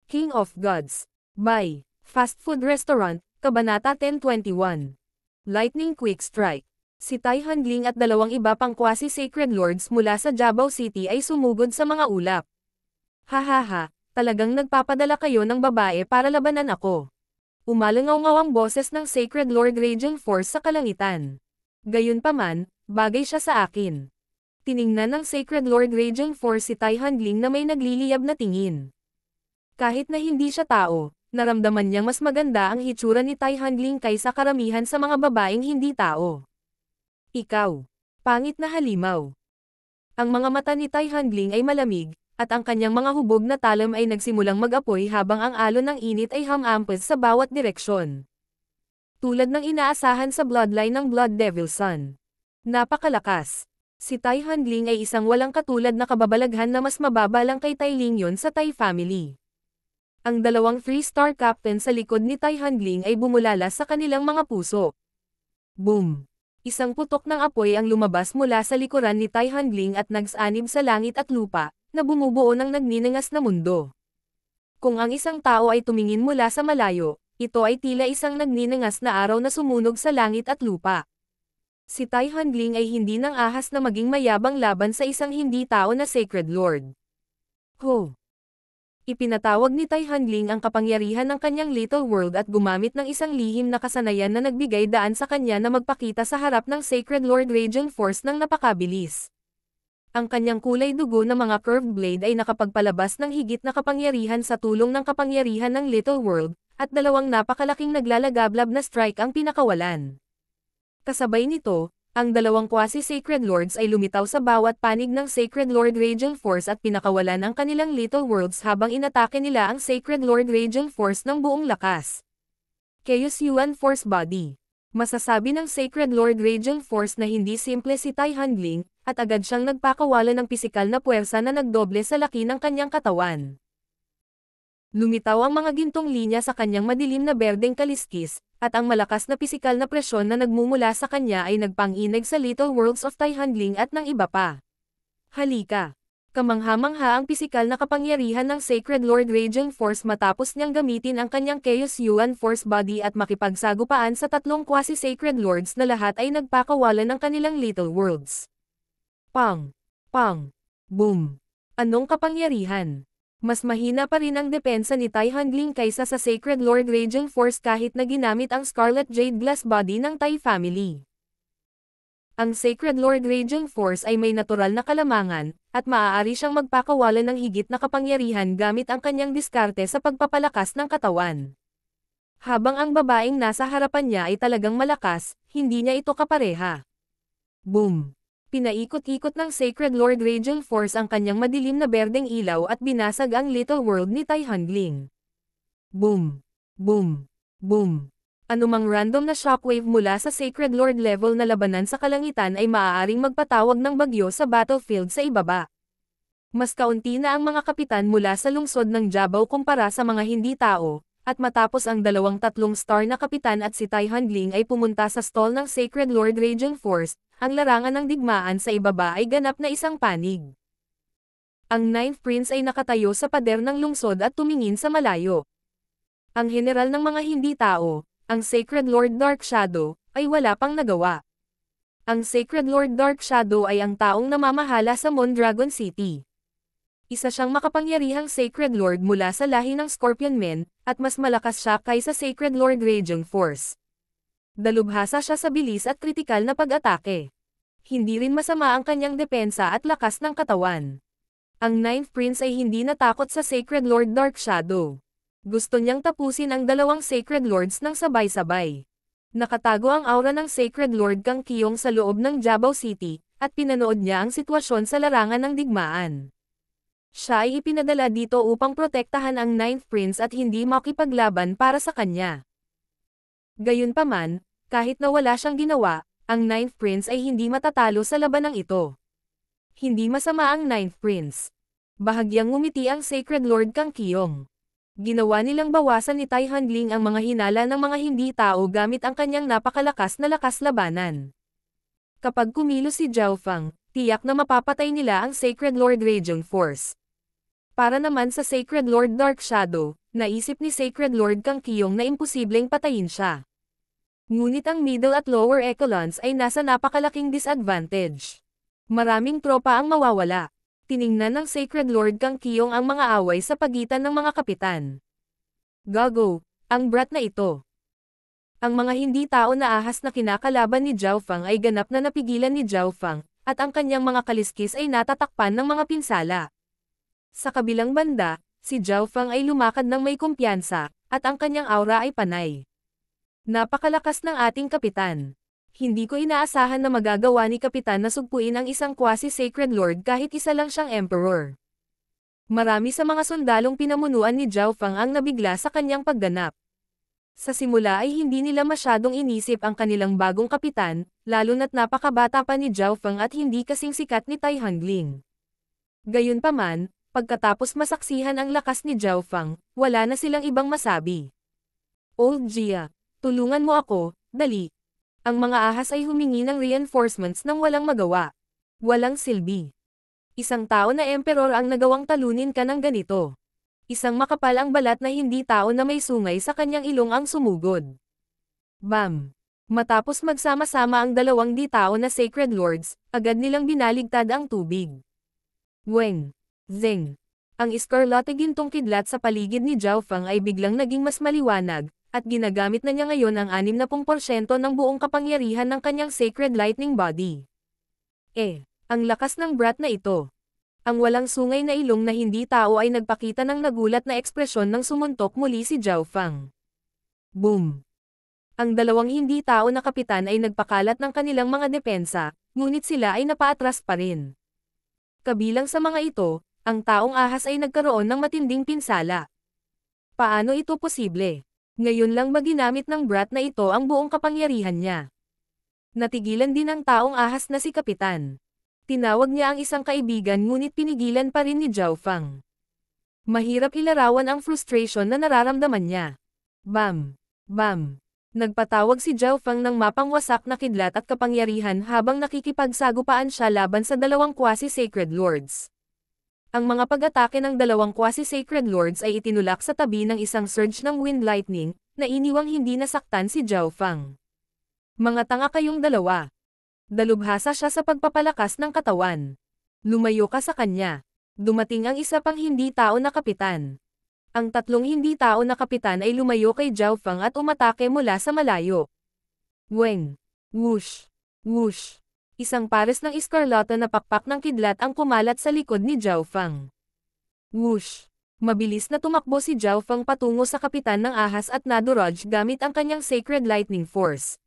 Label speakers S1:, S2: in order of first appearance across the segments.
S1: King of Gods. By Fast Food Restaurant, Kabanata 1021. Lightning Quick Strike. Si Tai Hanling at dalawang iba pang quasi-sacred lords mula sa Jabao City ay sumugod sa mga ulap. Hahaha, talagang nagpapadala kayo ng babae para labanan ako. Umalangaw-ngaw ang boses ng Sacred Lord Raging Force sa kalangitan. Gayunpaman, bagay siya sa akin. Tiningnan ng Sacred Lord Raging Force si Tai Hanling na may nagliliyab na tingin. Kahit na hindi siya tao, naramdaman niyang mas maganda ang hitsura ni Tai Hanling kaysa karamihan sa mga babaeng hindi tao. Ikaw. Pangit na halimaw. Ang mga mata ni Tai Hanling ay malamig, at ang kanyang mga hubog na talam ay nagsimulang mag-apoy habang ang alon ng init ay hamampes sa bawat direksyon. Tulad ng inaasahan sa bloodline ng Blood Devil Son. Napakalakas. Si Tai Hanling ay isang walang katulad na kababalaghan na mas mababa lang kay Tai Lingyon sa Tai family. Ang dalawang 3-star captain sa likod ni Tai Hanling ay bumulala sa kanilang mga puso. Boom! Isang putok ng apoy ang lumabas mula sa likuran ni Tai Hanling at nagsanib sa langit at lupa, na bumubuo ng nagninangas na mundo. Kung ang isang tao ay tumingin mula sa malayo, ito ay tila isang nagninangas na araw na sumunog sa langit at lupa. Si Tai Hanling ay hindi nang ahas na maging mayabang laban sa isang hindi tao na Sacred Lord. Ho! Ipinatawag ni Tai Hanling ang kapangyarihan ng kanyang little world at gumamit ng isang lihim na kasanayan na nagbigay daan sa kanya na magpakita sa harap ng Sacred Lord Raging Force ng napakabilis. Ang kanyang kulay dugo na mga curved blade ay nakapagpalabas ng higit na kapangyarihan sa tulong ng kapangyarihan ng little world, at dalawang napakalaking naglalagablab na strike ang pinakawalan. Kasabay nito, ang dalawang quasi-sacred lords ay lumitaw sa bawat panig ng Sacred Lord Raging Force at pinakawalan ang kanilang little worlds habang inatake nila ang Sacred Lord Raging Force ng buong lakas. Chaos Yuan Force Body. Masasabi ng Sacred Lord Raging Force na hindi simple si Tai Hanling, at agad siyang nagpakawala ng pisikal na puwersa na nagdoble sa laki ng kanyang katawan. Lumitaw ang mga gintong linya sa kanyang madilim na berdeng kaliskis, at ang malakas na pisikal na presyon na nagmumula sa kanya ay nagpang-inig sa little worlds of Tai Hanling at ng iba pa. Halika! Kamangha-mangha ang pisikal na kapangyarihan ng Sacred Lord Raging Force matapos niyang gamitin ang kanyang Chaos Yuan Force Body at makipagsagupaan sa tatlong quasi-sacred lords na lahat ay nagpakawala ng kanilang little worlds. Pang! Pang! Boom! Anong kapangyarihan? Mas mahina pa rin ang depensa ni Tai Hanling kaysa sa Sacred Lord Raging Force kahit na ginamit ang Scarlet Jade Glass Body ng Tai family. Ang Sacred Lord Raging Force ay may natural na kalamangan, at maaari siyang magpakawala ng higit na kapangyarihan gamit ang kanyang diskarte sa pagpapalakas ng katawan. Habang ang babaeng nasa harapan niya ay talagang malakas, hindi niya ito kapareha. Boom! Pinaikot-ikot ng Sacred Lord Raging Force ang kanyang madilim na berdeng ilaw at binasag ang little world ni Tai Hanling. Boom! Boom! Boom! Anumang random na shockwave mula sa Sacred Lord level na labanan sa kalangitan ay maaaring magpatawag ng bagyo sa battlefield sa ibaba. Mas kaunti na ang mga kapitan mula sa lungsod ng Jabao kumpara sa mga hindi tao, at matapos ang dalawang 3-star na kapitan at si Tai Hanling ay pumunta sa stall ng Sacred Lord Raging Force, ang larangan ng digmaan sa ibaba ay ganap na isang panig. Ang 9th Prince ay nakatayo sa pader ng lungsod at tumingin sa malayo. Ang general ng mga hindi tao, ang Sacred Lord Dark Shadow, ay wala pang nagawa. Ang Sacred Lord Dark Shadow ay ang taong namamahala sa Mondragon City. Isa siyang makapangyarihang Sacred Lord mula sa lahi ng Scorpion Men, at mas malakas siya kaysa Sacred Lord Raging Force. Dalubhasa siya sa bilis at kritikal na pag-atake. Hindi rin masama ang kanyang depensa at lakas ng katawan. Ang 9th Prince ay hindi natakot sa Sacred Lord Dark Shadow. Gusto niyang tapusin ang dalawang Sacred Lords ng sabay-sabay. Nakatago ang aura ng Sacred Lord Kang Kiyong sa loob ng Jabao City, at pinanood niya ang sitwasyon sa larangan ng digmaan. Siya ay ipinadala dito upang protektahan ang 9th Prince at hindi makipaglaban para sa kanya. Gayunpaman, kahit na wala siyang ginawa, ang 9th Prince ay hindi matatalo sa labanang ito. Hindi masama ang 9th Prince. Bahagyang ngumiti ang Sacred Lord Kang Kiyong. Ginawa nilang bawasan ni Tai Hanling ang mga hinala ng mga hindi tao gamit ang kanyang napakalakas na lakas labanan. Kapag kumilos si Zhao Fang, tiyak na mapapatay nila ang Sacred Lord Raging Force. Para naman sa Sacred Lord Dark Shadow, naisip ni Sacred Lord Kang Qiyong na imposibleng patayin siya. Ngunit ang middle at lower echelons ay nasa napakalaking disadvantage. Maraming tropa ang mawawala. Tiningnan ng Sacred Lord Kang Qiyong ang mga away sa pagitan ng mga kapitan. Gago, ang brat na ito. Ang mga hindi tao na ahas na kinakalaban ni Zhao Fang ay ganap na napigilan ni Zhao Fang, at ang kanyang mga kaliskis ay natatakpan ng mga pinsala. Sa kabilang banda, si Zhao Fang ay lumakad ng may kumpiyansa, at ang kanyang aura ay panay. Napakalakas ng ating kapitan. Hindi ko inaasahan na magagawa ni kapitan na sugpuin ang isang quasi-sacred lord kahit isa lang siyang emperor. Marami sa mga sundalong pinamunuan ni Zhao Fang ang nabigla sa kanyang pagganap. Sa simula ay hindi nila masyadong inisip ang kanilang bagong kapitan, lalo na't napakabata pa ni Zhao Fang at hindi kasing sikat ni Tai Hongling. Gayunpaman, pagkatapos masaksihan ang lakas ni Zhao Fang, wala na silang ibang masabi. Old Jia, tulungan mo ako, dali. Ang mga ahas ay humingi ng reinforcements nang walang magawa. Walang silbi. Isang tao na emperor ang nagawang talunin ka ng ganito. Isang makapal ang balat na hindi tao na may sungay sa kanyang ilong ang sumugod. Bam! Matapos magsama-sama ang dalawang di tao na sacred lords, agad nilang binaligtad ang tubig. Weng! Zeng! Ang iskarlate gintong kidlat sa paligid ni Zhao Fang ay biglang naging mas maliwanag, at ginagamit na niya ngayon ang 60% ng buong kapangyarihan ng kanyang sacred lightning body. Ang lakas ng brat na ito. Ang walang sungay na ilong na hindi tao ay nagpakita ng nagulat na ekspresyon nang sumuntok muli si Zhao Fang. Boom! Ang dalawang hindi tao na kapitan ay nagpakalat ng kanilang mga depensa, ngunit sila ay napaatras pa rin. Kabilang sa mga ito, ang taong ahas ay nagkaroon ng matinding pinsala. Paano ito posible? Ngayon lang ba ginamit ng brat na ito ang buong kapangyarihan niya? Natigilan din ang taong ahas na si kapitan. Tinawag niya ang isang kaibigan ngunit pinigilan pa rin ni Zhao Fang. Mahirap ilarawan ang frustration na nararamdaman niya. Bam! Bam! Nagpatawag si Zhao Fang ng mapangwasak na kidlat at kapangyarihan habang nakikipagsagupaan siya laban sa dalawang quasi-sacred lords. Ang mga pag-atake ng dalawang quasi-sacred lords ay itinulak sa tabi ng isang surge ng wind lightning, na iniwang hindi nasaktan si Zhao Fang. Mga tanga kayong dalawa. Dalubhasa siya sa pagpapalakas ng katawan. Lumayo ka sa kanya. Dumating ang isa pang hindi tao na kapitan. Ang tatlong hindi tao na kapitan ay lumayo kay Zhao Fang at umatake mula sa malayo. Weng! Whoosh! Whoosh! Isang pares ng iskarlata na pakpak ng kidlat ang kumalat sa likod ni Zhao Fang. Whoosh! Mabilis na tumakbo si Zhao Fang patungo sa kapitan ng ahas at nadurage gamit ang kanyang sacred lightning force.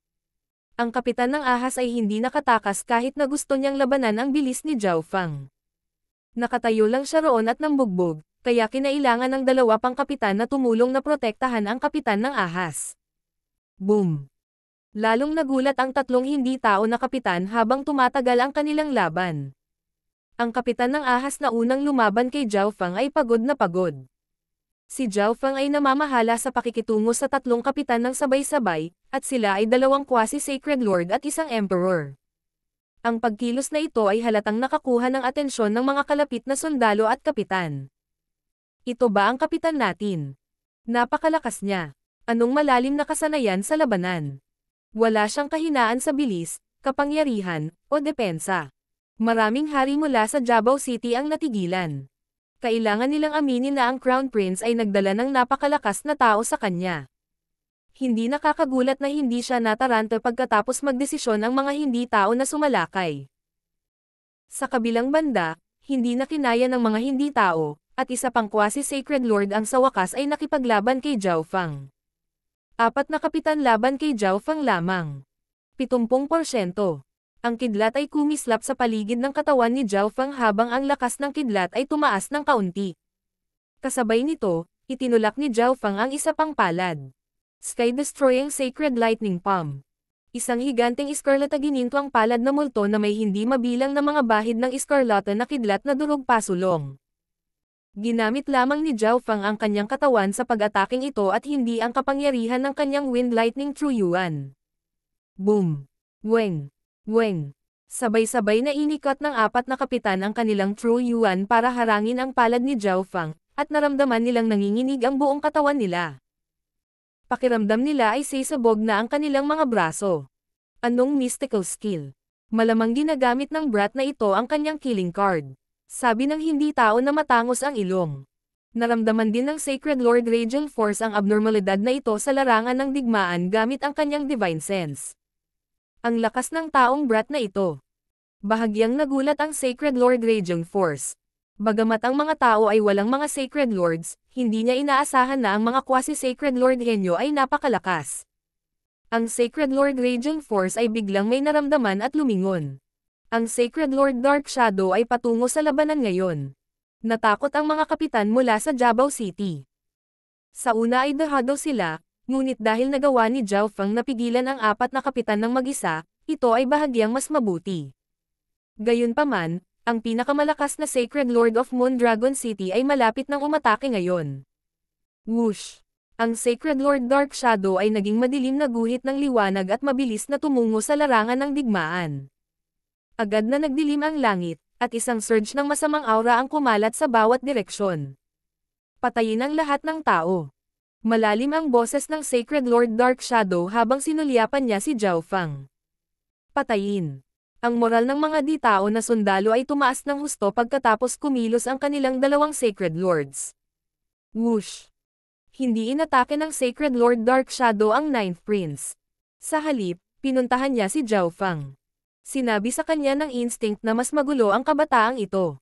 S1: Ang kapitan ng ahas ay hindi nakatakas kahit na gusto niyang labanan ang bilis ni Zhao Fang. Nakatayo lang siya roon at nambugbog, kaya kinailangan ng dalawa pang kapitan na tumulong na protektahan ang kapitan ng ahas. Boom! Lalong nagulat ang tatlong hindi tao na kapitan habang tumatagal ang kanilang laban. Ang kapitan ng ahas na unang lumaban kay Zhao Fang ay pagod na pagod. Si Zhao Fang ay namamahala sa pakikitungo sa tatlong kapitan ng sabay-sabay, at sila ay dalawang quasi-sacred lord at isang emperor. Ang pagkilos na ito ay halatang nakakuha ng atensyon ng mga kalapit na sundalo at kapitan. Ito ba ang kapitan natin? Napakalakas niya. Anong malalim na kasanayan sa labanan? Wala siyang kahinaan sa bilis, kapangyarihan, o depensa. Maraming hari mula sa Jabao City ang natigilan. Kailangan nilang aminin na ang Crown Prince ay nagdala ng napakalakas na tao sa kanya. Hindi nakakagulat na hindi siya nataranta pagkatapos magdesisyon ang mga hindi tao na sumalakay. Sa kabilang banda, hindi na kinaya ng mga hindi tao, at isa pang quasi-sacred lord ang sa wakas ay nakipaglaban kay Zhao Fang. 4 na kapitan laban kay Zhao Fang lamang. 70%. Ang kidlat ay kumislap sa paligid ng katawan ni Zhao Fang habang ang lakas ng kidlat ay tumaas ng kaunti. Kasabay nito, itinulak ni Zhao Fang ang isa pang palad. Sky-destroying Sacred Lightning Palm. Isang higanteng iskarlata gininto ang palad na multo na may hindi mabilang na mga bahid ng iskarlata na kidlat na durog pasulong. Ginamit lamang ni Zhao Fang ang kanyang katawan sa pag-ataking ito at hindi ang kapangyarihan ng kanyang wind lightning True Yuan. Boom! Weng! Weng! Sabay-sabay na inikot ng apat na kapitan ang kanilang True Yuan para harangin ang palad ni Zhao Fang, at naramdaman nilang nanginginig ang buong katawan nila. Pakiramdam nila ay sisabog na ang kanilang mga braso. Anong mystical skill? Malamang ginagamit ng brat na ito ang kanyang killing card. Sabi ng hindi tao na matangos ang ilong. Naramdaman din ng Sacred Lord Radiant Force ang abnormalidad na ito sa larangan ng digmaan gamit ang kanyang Divine Sense. Ang lakas ng taong brat na ito. Bahagyang nagulat ang Sacred Lord Radiant Force. Bagamat ang mga tao ay walang mga Sacred Lords, hindi niya inaasahan na ang mga quasi-Sacred Lord henyo ay napakalakas. Ang Sacred Lord Radiant Force ay biglang may naramdaman at lumingon. Ang Sacred Lord Dark Shadow ay patungo sa labanan ngayon. Natakot ang mga kapitan mula sa Jabao City. Sa una ay dahado sila, ngunit dahil nagawa ni Zhao Fang na pigilan ang apat na kapitan ng mag-isa, ito ay bahagyang mas mabuti. Gayunpaman, ang pinakamalakas na Sacred Lord of Moondragon City ay malapit nang umatake ngayon. Whoosh! Ang Sacred Lord Dark Shadow ay naging madilim na guhit ng liwanag at mabilis na tumungo sa larangan ng digmaan. Agad na nagdilim ang langit, at isang surge ng masamang aura ang kumalat sa bawat direksyon. Patayin ang lahat ng tao. Malalim ang boses ng Sacred Lord Dark Shadow habang sinulyapan niya si Zhao Fang. Patayin. Ang moral ng mga di-tao na sundalo ay tumaas ng husto pagkatapos kumilos ang kanilang dalawang Sacred Lords. Whoosh! Hindi inatake ng Sacred Lord Dark Shadow ang Ninth Prince. Sa halip, pinuntahan niya si Zhao Fang. Sinabi sa kanya ng instinct na mas magulo ang kabataang ito.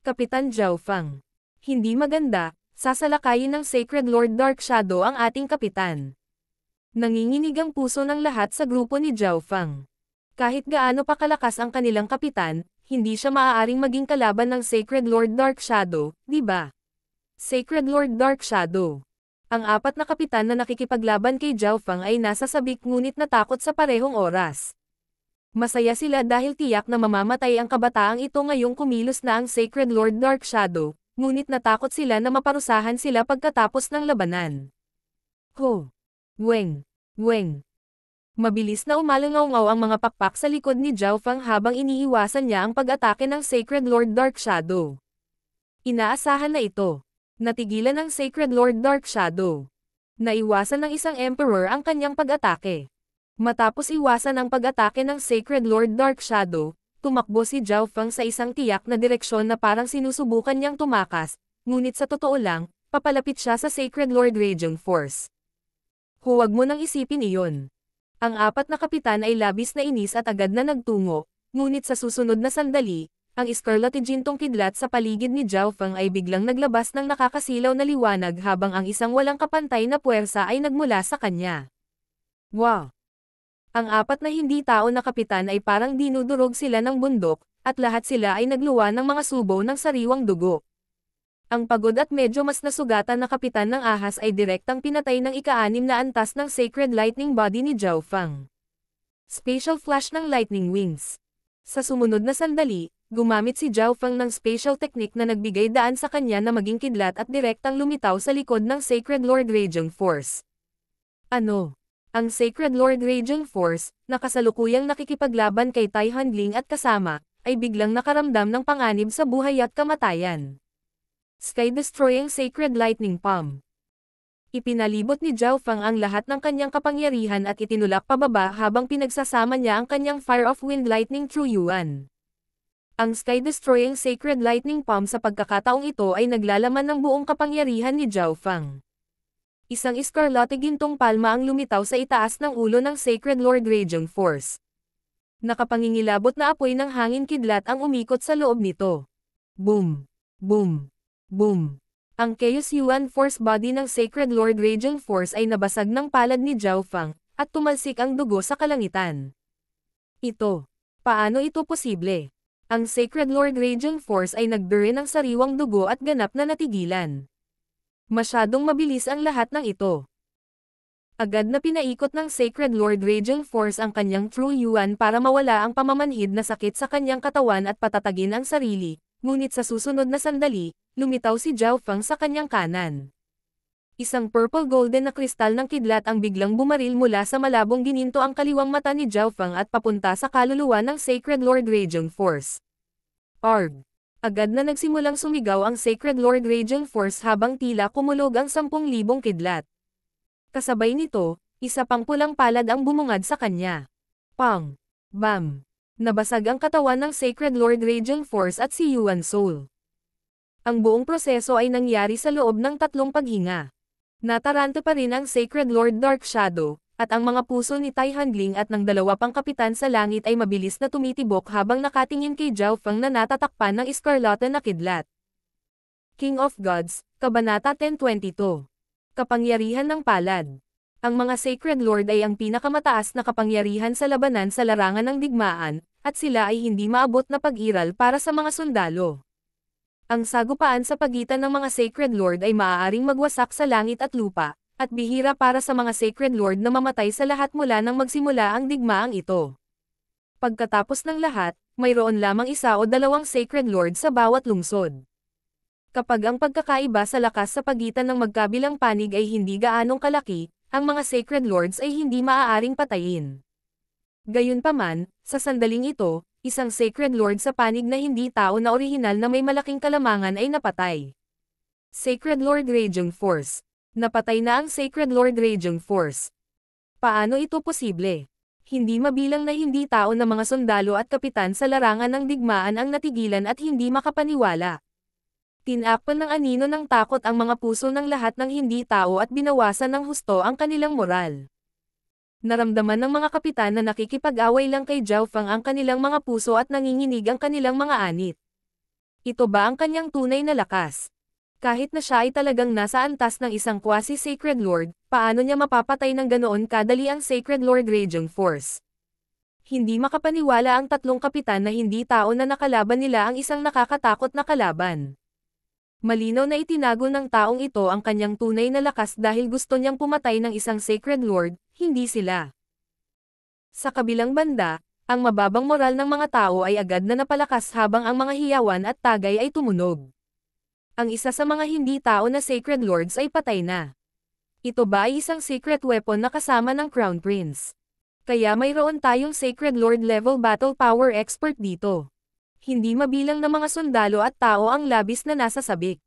S1: Kapitan Zhao Fang. Hindi maganda. Sasalakayin ng Sacred Lord Dark Shadow ang ating kapitan. Nanginginig ang puso ng lahat sa grupo ni Zhao Fang. Kahit gaano pa kalakas ang kanilang kapitan, hindi siya maaaring maging kalaban ng Sacred Lord Dark Shadow, di ba? Sacred Lord Dark Shadow. Ang apat na kapitan na nakikipaglaban kay Zhao Fang ay nasa sabik ngunit natakot sa parehong oras. Masaya sila dahil tiyak na mamamatay ang kabataang ito ngayong kumilos na ang Sacred Lord Dark Shadow. Ngunit natakot sila na maparusahan sila pagkatapos ng labanan. Ho! Weng! Weng! Mabilis na umalangaw-ngaw ang mga pakpak sa likod ni Zhao Fang habang iniiwasan niya ang pag-atake ng Sacred Lord Dark Shadow. Inaasahan na ito. Natigilan ng Sacred Lord Dark Shadow. Naiwasan ng isang Emperor ang kanyang pag-atake. Matapos iwasan ang pag-atake ng Sacred Lord Dark Shadow, tumakbo si Zhao Fang sa isang tiyak na direksyon na parang sinusubukan niyang tumakas, ngunit sa totoo lang, papalapit siya sa Sacred Lord Radiant Force. Huwag mo nang isipin iyon. Ang apat na kapitan ay labis na inis at agad na nagtungo, ngunit sa susunod na sandali, ang Scarlet Gintong kidlat sa paligid ni Zhao Fang ay biglang naglabas ng nakakasilaw na liwanag habang ang isang walang kapantay na puwersa ay nagmula sa kanya. Wow! Ang apat na hindi tao na kapitan ay parang dinudurog sila ng bundok, at lahat sila ay nagluwa ng mga subo ng sariwang dugo. Ang pagod at medyo mas nasugatan na kapitan ng ahas ay direktang pinatay ng ika-6 na antas ng Sacred Lightning Body ni Zhao Fang. Spatial Flash ng Lightning Wings. Sa sumunod na sandali, gumamit si Zhao Fang ng spatial technique na nagbigay daan sa kanya na maging kidlat at direktang lumitaw sa likod ng Sacred Lord Radiant Force. Ano? Ang Sacred Lord Radiant Force, na kasalukuyang nakikipaglaban kay Tai Hanling at kasama, ay biglang nakaramdam ng panganib sa buhay at kamatayan. Sky-destroying Sacred Lightning Palm. Ipinalibot ni Zhao Fang ang lahat ng kanyang kapangyarihan at itinulak pababa habang pinagsasama niya ang kanyang Fire of Wind Lightning True Yuan. Ang Sky-destroying Sacred Lightning Palm sa pagkakataong ito ay naglalaman ng buong kapangyarihan ni Zhao Fang. Isang Scarlet Gintong palma ang lumitaw sa itaas ng ulo ng Sacred Lord Radiant Force. Nakapangingilabot na apoy ng hangin kidlat ang umikot sa loob nito. Boom! Boom! Boom! Ang Chaos Yuan Force Body ng Sacred Lord Radiant Force ay nabasag ng palad ni Zhao Fang, at tumalsik ang dugo sa kalangitan. Ito. Paano ito posible? Ang Sacred Lord Radiant Force ay nagdure ng sariwang dugo at ganap na natigilan. Masyadong mabilis ang lahat ng ito. Agad na pinaikot ng Sacred Lord Radiant Force ang kanyang True Yuan para mawala ang pamamanhid na sakit sa kanyang katawan at patatagin ang sarili, ngunit sa susunod na sandali, lumitaw si Zhao Fang sa kanyang kanan. Isang purple golden na kristal ng kidlat ang biglang bumaril mula sa malabong gininto ang kaliwang mata ni Zhao Feng at papunta sa kaluluwa ng Sacred Lord Radiant Force. Arg! Agad na nagsimulang sumigaw ang Sacred Lord Radiant Force habang tila kumulog ang 10,000 kidlat. Kasabay nito, isa pang pulang palad ang bumungad sa kanya. Pang! Bam! Nabasag ang katawan ng Sacred Lord Radiant Force at si Yuan Soul. Ang buong proseso ay nangyari sa loob ng 3 paghinga. Natarante pa rin ang Sacred Lord Dark Shadow, at ang mga puso ni Tai Hanling at ng 2 pang kapitan sa langit ay mabilis na tumitibok habang nakatingin kay Zhao Feng na natatakpan ng iskarlata na kidlat. King of Gods, Kabanata 1022. Kapangyarihan ng Palad. Ang mga Sacred Lord ay ang pinakamataas na kapangyarihan sa labanan sa larangan ng digmaan, at sila ay hindi maabot na pag-iral para sa mga sundalo. Ang sagupaan sa pagitan ng mga Sacred Lord ay maaaring magwasak sa langit at lupa, at bihira para sa mga Sacred Lord na mamatay sa lahat mula nang magsimula ang digmaang ito. Pagkatapos ng lahat, mayroon lamang 1 o 2 Sacred Lord sa bawat lungsod. Kapag ang pagkakaiba sa lakas sa pagitan ng magkabilang panig ay hindi gaanong kalaki, ang mga Sacred Lords ay hindi maaaring patayin. Gayunpaman, sa sandaling ito, isang Sacred Lord sa panig na hindi tao na orihinal na may malaking kalamangan ay napatay. Sacred Lord Radiant Force. Napatay na ang Sacred Lord Radiant Force. Paano ito posible? Hindi mabilang na hindi tao na mga sundalo at kapitan sa larangan ng digmaan ang natigilan at hindi makapaniwala. Tinakpan ng anino ng takot ang mga puso ng lahat ng hindi tao at binawasan ng husto ang kanilang moral. Naramdaman ng mga kapitan na nakikipag-away lang kay Zhao Feng ang kanilang mga puso at nanginginig ang kanilang mga anit. Ito ba ang kanyang tunay na lakas? Kahit na siya ay talagang nasa antas ng isang quasi-sacred lord, paano niya mapapatay ng ganoon kadali ang Sacred Lord Radiant Force? Hindi makapaniwala ang 3 kapitan na hindi tao na nakalaban nila ang isang nakakatakot na kalaban. Malinaw na itinago ng taong ito ang kanyang tunay na lakas dahil gusto niyang pumatay ng isang Sacred Lord, hindi sila. Sa kabilang banda, ang mababang moral ng mga tao ay agad na napalakas habang ang mga hiyawan at tagay ay tumunog. Ang isa sa mga hindi tao na Sacred Lords ay patay na. Ito ba ay isang secret weapon na kasama ng Crown Prince? Kaya mayroon tayong Sacred Lord level battle power expert dito. Hindi mabilang na mga sundalo at tao ang labis na nasa sabik.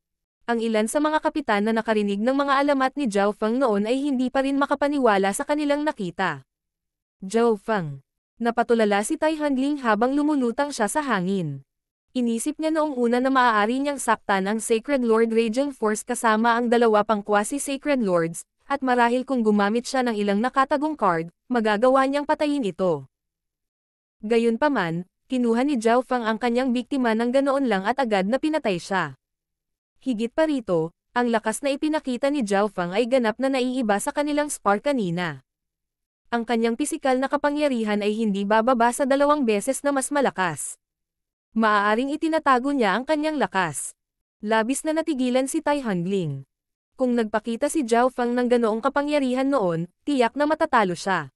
S1: Ang ilan sa mga kapitan na nakarinig ng mga alamat ni Zhao Feng noon ay hindi pa rin makapaniwala sa kanilang nakita. Zhao Feng. Napatulala si Tai Hanling habang lumulutang siya sa hangin. Inisip niya noong una na maaari niyang saktan ang Sacred Lord Radiant Force kasama ang 2 pang quasi-sacred lords, at marahil kung gumamit siya ng ilang nakatagong card, magagawa niyang patayin ito. Gayunpaman, kinuha ni Zhao Feng ang kanyang biktima ng ganoon lang at agad na pinatay siya. Higit pa rito, ang lakas na ipinakita ni Zhao Feng ay ganap na naiiba sa kanilang spar kanina. Ang kanyang pisikal na kapangyarihan ay hindi bababa sa 2 beses na mas malakas. Maaaring itinatago niya ang kanyang lakas. Labis na natigilan si Tai Hanling. Kung nagpakita si Zhao Feng ng ganoong kapangyarihan noon, tiyak na matatalo siya.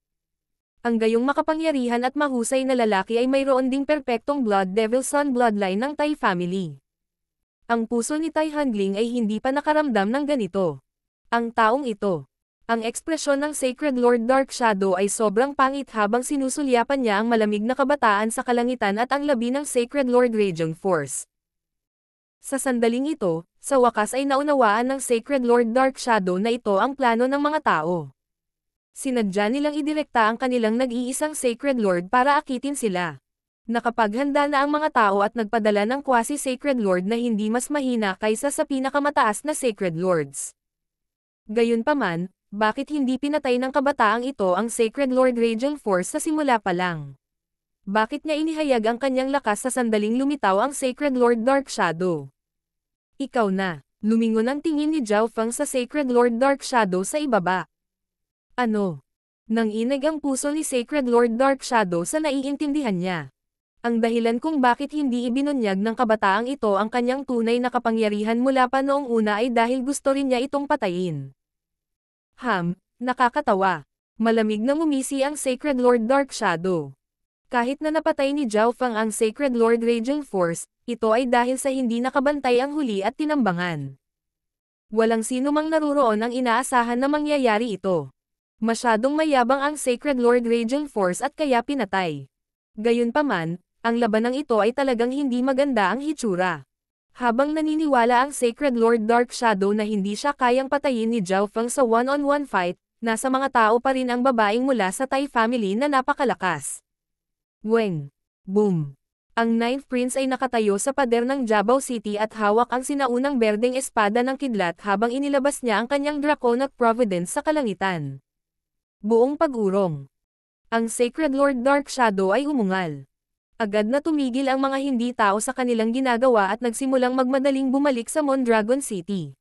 S1: Ang gayong makapangyarihan at mahusay na lalaki ay mayroon ding perpektong Blood Devil Son bloodline ng Tai family. Ang puso ni Tai Hanling ay hindi pa nakaramdam ng ganito. Ang taong ito. Ang ekspresyon ng Sacred Lord Dark Shadow ay sobrang pangit habang sinusulyapan niya ang malamig na kabataan sa kalangitan at ang labi ng Sacred Lord Radiant Force. Sa sandaling ito, sa wakas ay naunawaan ng Sacred Lord Dark Shadow na ito ang plano ng mga tao. Sinadya nilang idirekta ang kanilang nag-iisang Sacred Lord para akitin sila. Nakapaghanda na ang mga tao at nagpadala ng quasi-sacred lord na hindi mas mahina kaysa sa pinakamataas na Sacred Lords. Gayunpaman, bakit hindi pinatay ng kabataang ito ang Sacred Lord Radiant Force sa simula pa lang? Bakit niya inihayag ang kanyang lakas sa sandaling lumitaw ang Sacred Lord Dark Shadow? Ikaw na, lumingon ang tingin ni Zhao Feng sa Sacred Lord Dark Shadow sa ibaba. Ano? Nanginig ang puso ni Sacred Lord Dark Shadow sa naiintindihan niya. Ang dahilan kung bakit hindi ibinunyag ng kabataang ito ang kanyang tunay na kapangyarihan mula pa noong una ay dahil gusto rin niya itong patayin. Nakakatawa. Malamig na ngumisi ang Sacred Lord Dark Shadow. Kahit na napatay ni Zhao Feng ang Sacred Lord Radiant Force, ito ay dahil sa hindi nakabantay ang huli at tinambangan. Walang sino mang naruroon ang inaasahan na mangyayari ito. Masyadong mayabang ang Sacred Lord Raging Force at kaya pinatay. Gayunpaman, ang labanang ito ay talagang hindi maganda ang hitsura. Habang naniniwala ang Sacred Lord Dark Shadow na hindi siya kayang patayin ni Zhao Feng sa one-on-one fight, nasa mga tao pa rin ang babaeng mula sa Tai family na napakalakas. Weng! Boom! Ang Ninth Prince ay nakatayo sa pader ng Jabao City at hawak ang sinaunang berdeng espada ng kidlat habang inilabas niya ang kanyang Draconic Providence sa kalangitan. Buong pag-urong. Ang Sacred Lord Dark Shadow ay umungal. Agad na tumigil ang mga hindi tao sa kanilang ginagawa at nagsimulang magmadaling bumalik sa Mondragon City.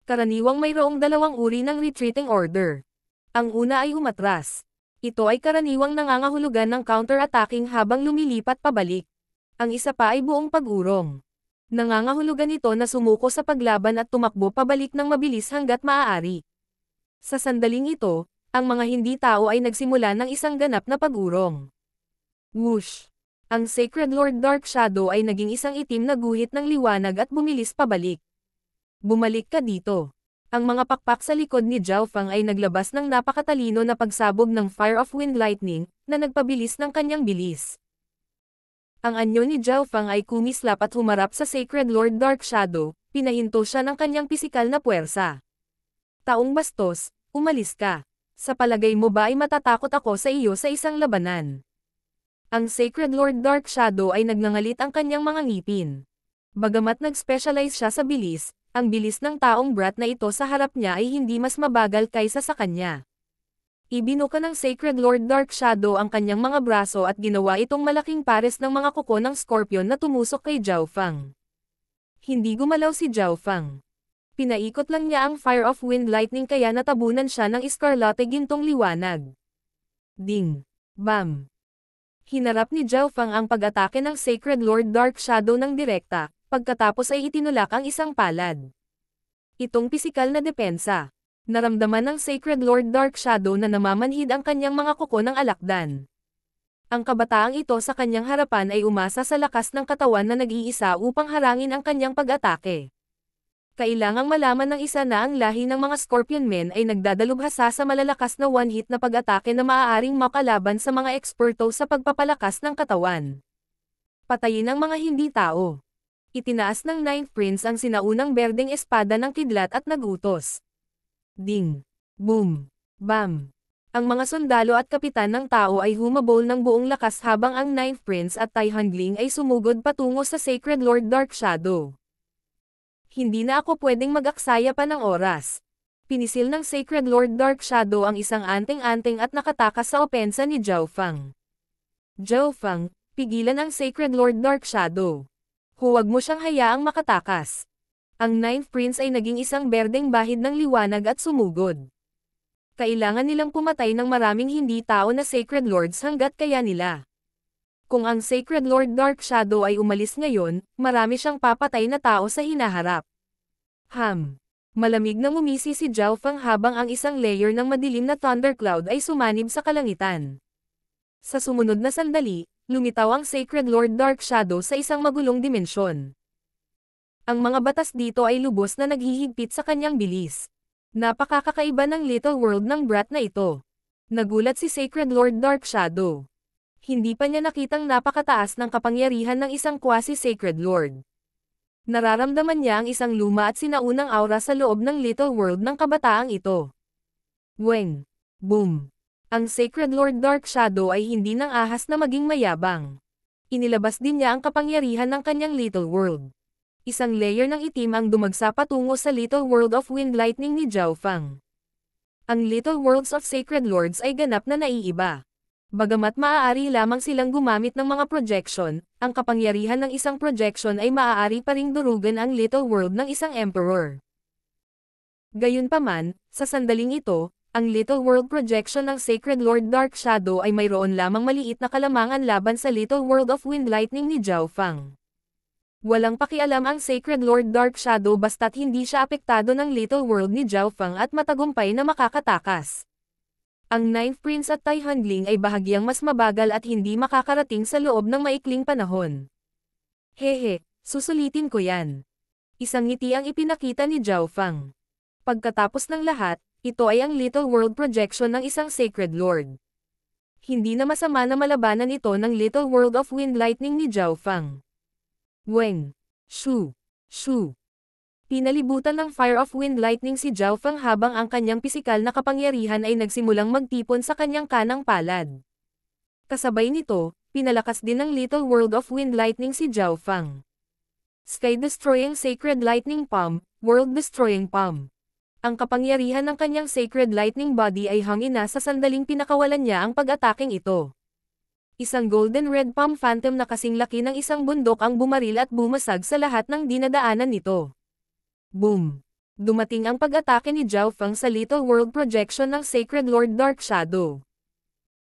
S1: Karaniwang mayroong dalawang uri ng retreating order. Ang una ay umatras. Ito ay karaniwang nangangahulugan ng counter-attacking habang lumilipat pabalik. Ang isa pa ay buong pag-urong. Nangangahulugan ito na sumuko sa paglaban at tumakbo pabalik ng mabilis hanggat maaari. Sa sandaling ito, ang mga hindi tao ay nagsimula ng isang ganap na pag-urong. Whoosh! Ang Sacred Lord Dark Shadow ay naging isang itim na guhit ng liwanag at bumilis pabalik. Bumalik ka dito. Ang mga pakpak sa likod ni Zhao Feng ay naglabas ng napakatalino na pagsabog ng Fire of Wind Lightning, na nagpabilis ng kanyang bilis. Ang anyo ni Zhao Feng ay kumislap at humarap sa Sacred Lord Dark Shadow, pinahinto siya ng kanyang pisikal na puwersa. Taong bastos, umalis ka. Sa palagay mo ba ay matatakot ako sa iyo sa isang labanan? Ang Sacred Lord Dark Shadow ay nagngangalit ang kanyang mga ngipin. Bagamat nag-specialize siya sa bilis, ang bilis ng taong brat na ito sa harap niya ay hindi mas mabagal kaysa sa kanya. Ibinuka ng Sacred Lord Dark Shadow ang kanyang mga braso at ginawa itong malaking pares ng mga kuko ng Scorpion na tumusok kay Zhao Feng. Hindi gumalaw si Zhao Feng. Pinaikot lang niya ang Fire of Wind Lightning kaya natabunan siya ng Escarlate Gintong Liwanag. Ding! Bam! Hinarap ni Zhao Feng ang pag-atake ng Sacred Lord Dark Shadow ng direkta, pagkatapos ay itinulak ang isang palad. Itong pisikal na depensa. Naramdaman ng Sacred Lord Dark Shadow na namamanhid ang kanyang mga kuko ng alakdan. Ang kabataang ito sa kanyang harapan ay umasa sa lakas ng katawan na nag-iisa upang harangin ang kanyang pag-atake. Kailangang malaman ng isa na ang lahi ng mga Scorpion Men ay nagdadalubhasa sa malalakas na one-hit na pag-atake na maaaring makalaban sa mga eksperto sa pagpapalakas ng katawan. Patayin ang mga hindi tao. Itinaas ng Ninth Prince ang sinaunang berdeng espada ng kidlat at nagutos. Ding! Boom! Bam! Ang mga sundalo at kapitan ng tao ay humabol ng buong lakas habang ang Ninth Prince at Tai Handling ay sumugod patungo sa Sacred Lord Dark Shadow. Hindi na ako pwedeng mag-aksaya pa ng oras. Pinisil ng Sacred Lord Dark Shadow ang isang anting-anting at nakatakas sa opensa ni Zhao Feng. Zhao Feng, pigilan ang Sacred Lord Dark Shadow. Huwag mo siyang hayaang makatakas. Ang Ninth Prince ay naging isang berdeng bahid ng liwanag at sumugod. Kailangan nilang pumatay ng maraming hindi tao na Sacred Lords hanggat kaya nila. Kung ang Sacred Lord Dark Shadow ay umalis ngayon, marami siyang papatay na tao sa hinaharap. Malamig na ngumisi si Zhao Feng habang ang isang layer ng madilim na thundercloud ay sumanib sa kalangitan. Sa sumunod na sandali, lumitaw ang Sacred Lord Dark Shadow sa isang magulong dimensyon. Ang mga batas dito ay lubos na naghihigpit sa kanyang bilis. Napakakakaiba ng little world ng brat na ito. Nagulat si Sacred Lord Dark Shadow. Hindi pa niya nakitang napakataas ng kapangyarihan ng isang quasi-sacred lord. Nararamdaman niya ang isang luma at sinaunang aura sa loob ng little world ng kabataang ito. Weng! Boom! Ang Sacred Lord Dark Shadow ay hindi nang ahas na maging mayabang. Inilabas din niya ang kapangyarihan ng kanyang little world. Isang layer ng itim ang dumagsa patungo sa Little World of Wind Lightning ni Zhao Feng. Ang Little Worlds of Sacred Lords ay ganap na naiiba. Bagamat maaari lamang silang gumamit ng mga projection, ang kapangyarihan ng isang projection ay maaari pa ring durugan ang Little World ng isang Emperor. Gayunpaman, sa sandaling ito, ang Little World projection ng Sacred Lord Dark Shadow ay mayroon lamang maliit na kalamangan laban sa Little World of Wind Lightning ni Zhao Feng. Walang pakialam ang Sacred Lord Dark Shadow basta't hindi siya apektado ng Little World ni Zhao Feng at matagumpay na makakatakas. Ang Ninth Prince at Tai Handling ay bahagyang mas mabagal at hindi makakarating sa loob ng maikling panahon. Hehe, susulitin ko yan. Isang ngiti ang ipinakita ni Zhao Fang. Pagkatapos ng lahat, ito ay ang Little World projection ng isang Sacred Lord. Hindi na masama na malabanan ito ng Little World of Wind Lightning ni Zhao Fang. Weng. Shu. Shu. Pinalibutan ng Fire of Wind Lightning si Zhao Fang habang ang kanyang pisikal na kapangyarihan ay nagsimulang magtipon sa kanyang kanang palad. Kasabay nito, pinalakas din ng Little World of Wind Lightning si Zhao Fang. Sky-destroying Sacred Lightning Palm, World-destroying Palm. Ang kapangyarihan ng kanyang Sacred Lightning Body ay hangina sa sandaling pinakawalan niya ang pag-ataking ito. Isang Golden Red Palm Phantom na kasing laki ng isang bundok ang bumaril at bumasag sa lahat ng dinadaanan nito. Boom! Dumating ang pag-atake ni Zhao Fang sa Little World projection ng Sacred Lord Dark Shadow.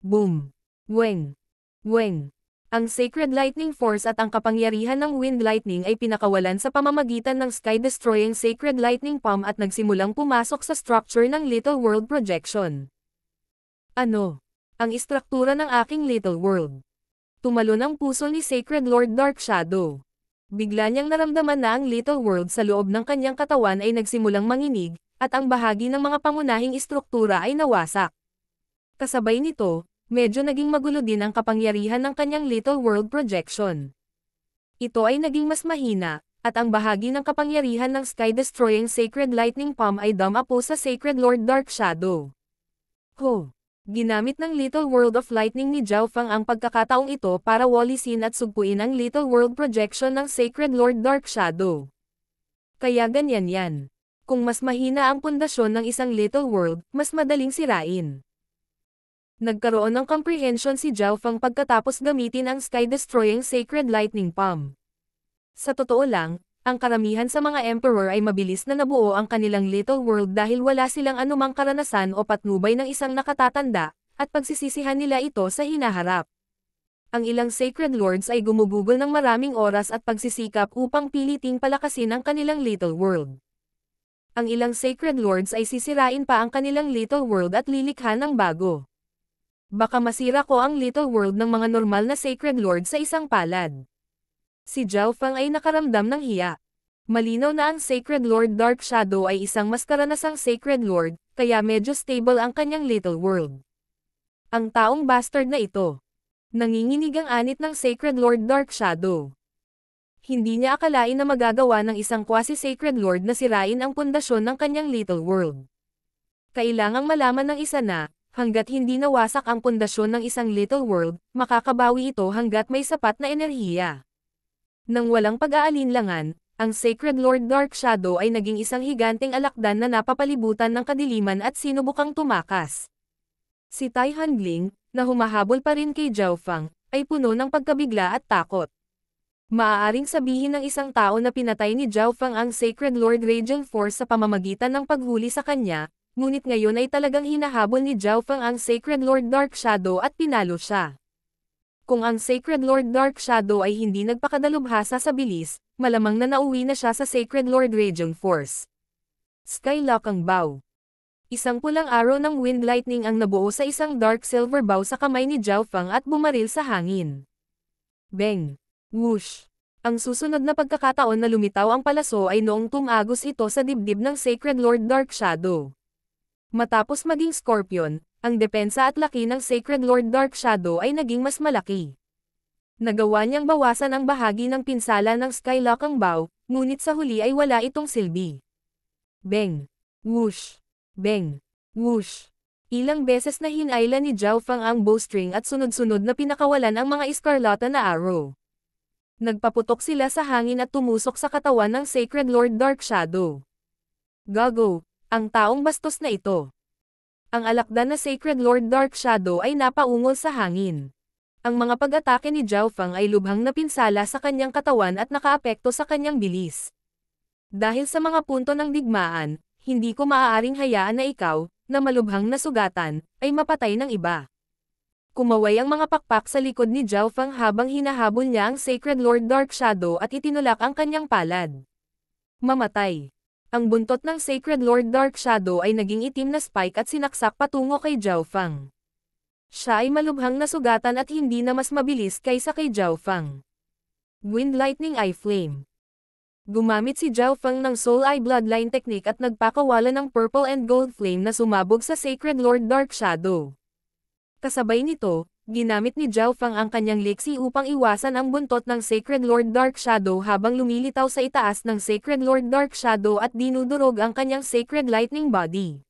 S1: Boom! Weng! Weng! Ang Sacred Lightning Force at ang kapangyarihan ng Wind Lightning ay pinakawalan sa pamamagitan ng Sky-destroying Sacred Lightning Palm at nagsimulang pumasok sa structure ng Little World projection. Ano? Ang istruktura ng aking Little World. Tumalon ang puso ni Sacred Lord Dark Shadow. Bigla niyang naramdaman na ang Little World sa loob ng kanyang katawan ay nagsimulang manginig, at ang bahagi ng mga pangunahing istruktura ay nawasak. Kasabay nito, medyo naging magulo din ang kapangyarihan ng kanyang Little World projection. Ito ay naging mas mahina, at ang bahagi ng kapangyarihan ng Sky-destroying Sacred Lightning Palm ay dumapo sa Sacred Lord Dark Shadow. Ho! Ginamit ng Little World of Lightning ni Zhao Fang ang pagkakataong ito para walisin at sugpuin ang Little World projection ng Sacred Lord Dark Shadow. Kaya ganyan yan. Kung mas mahina ang pundasyon ng isang Little World, mas madaling sirain. Nagkaroon ng comprehension si Zhao Fang pagkatapos gamitin ang Sky-destroying Sacred Lightning Palm. Sa totoo lang, ang karamihan sa mga Emperor ay mabilis na nabuo ang kanilang Little World dahil wala silang anumang karanasan o patnubay ng isang nakatatanda, at pagsisisihan nila ito sa hinaharap. Ang ilang Sacred Lords ay gumugugol ng maraming oras at pagsisikap upang piliting palakasin ang kanilang Little World. Ang ilang Sacred Lords ay sisirain pa ang kanilang Little World at lilikha ng bago. Baka masira ko ang Little World ng mga normal na Sacred Lord sa isang palad. Si Zhao Fang ay nakaramdam ng hiya. Malinaw na ang Sacred Lord Dark Shadow ay isang mas karanasang Sacred Lord, kaya medyo stable ang kanyang Little World. Ang taong bastard na ito. Nanginginig ang anit ng Sacred Lord Dark Shadow. Hindi niya akalain na magagawa ng isang quasi-Sacred Lord na sirain ang pundasyon ng kanyang Little World. Kailangang malaman ng isa na, hanggat hindi nawasak ang pundasyon ng isang Little World, makakabawi ito hanggat may sapat na enerhiya. Nang walang pag-aalinlangan, ang Sacred Lord Dark Shadow ay naging isang higanteng alakdan na napapalibutan ng kadiliman at sinubukang tumakas. Si Tai Hanling, na humahabol pa rin kay Zhao Fang, ay puno ng pagkabigla at takot. Maaaring sabihin ng isang tao na pinatay ni Zhao Fang ang Sacred Lord Raging Force sa pamamagitan ng paghuli sa kanya, ngunit ngayon ay talagang hinahabol ni Zhao Fang ang Sacred Lord Dark Shadow at pinalo siya. Kung ang Sacred Lord Dark Shadow ay hindi nagpakadalubhasa sa bilis, malamang na nauwi na siya sa Sacred Lord Raging Force. Skylock ang bow. Isang pulang arrow ng Wind Lightning ang nabuo sa isang dark silver bow sa kamay ni Zhao Fang at bumaril sa hangin. Bang! Whoosh! Ang susunod na pagkakataon na lumitaw ang palaso ay noong tumagos ito sa dibdib ng Sacred Lord Dark Shadow. Matapos maging Scorpion, ang depensa at laki ng Sacred Lord Dark Shadow ay naging mas malaki. Nagawa niyang bawasan ang bahagi ng pinsala ng Skylock ang bow, ngunit sa huli ay wala itong silbi. Bang! Whoosh! Bang! Whoosh! Ilang beses na hinayla ni Zhao Fang ang bowstring at sunod-sunod na pinakawalan ang mga eskarlata na arrow. Nagpaputok sila sa hangin at tumusok sa katawan ng Sacred Lord Dark Shadow. Gago! Ang taong bastos na ito. Ang alakdan na Sacred Lord Dark Shadow ay napaungol sa hangin. Ang mga pag-atake ni Zhao Fang ay lubhang napinsala sa kanyang katawan at nakaapekto sa kanyang bilis. Dahil sa mga punto ng digmaan, hindi ko maaaring hayaan na ikaw, na malubhang nasugatan, ay mapatay ng iba. Kumaway ang mga pakpak sa likod ni Zhao Fang habang hinahabol niya ang Sacred Lord Dark Shadow at itinulak ang kanyang palad. Mamatay. Ang buntot ng Sacred Lord Dark Shadow ay naging itim na spike at sinaksak patungo kay Zhao Fang. Siya ay malubhang nasugatan at hindi na mas mabilis kaysa kay Zhao Fang. Wind Lightning Eye Flame. Gumamit si Zhao Feng ng Soul Eye Bloodline Technique at nagpakawala ng purple and gold flame na sumabog sa Sacred Lord Dark Shadow. Kasabay nito, ginamit ni Zhao Feng ang kanyang Lexi upang iwasan ang buntot ng Sacred Lord Dark Shadow habang lumilitaw sa itaas ng Sacred Lord Dark Shadow at dinudurog ang kanyang Sacred Lightning Body.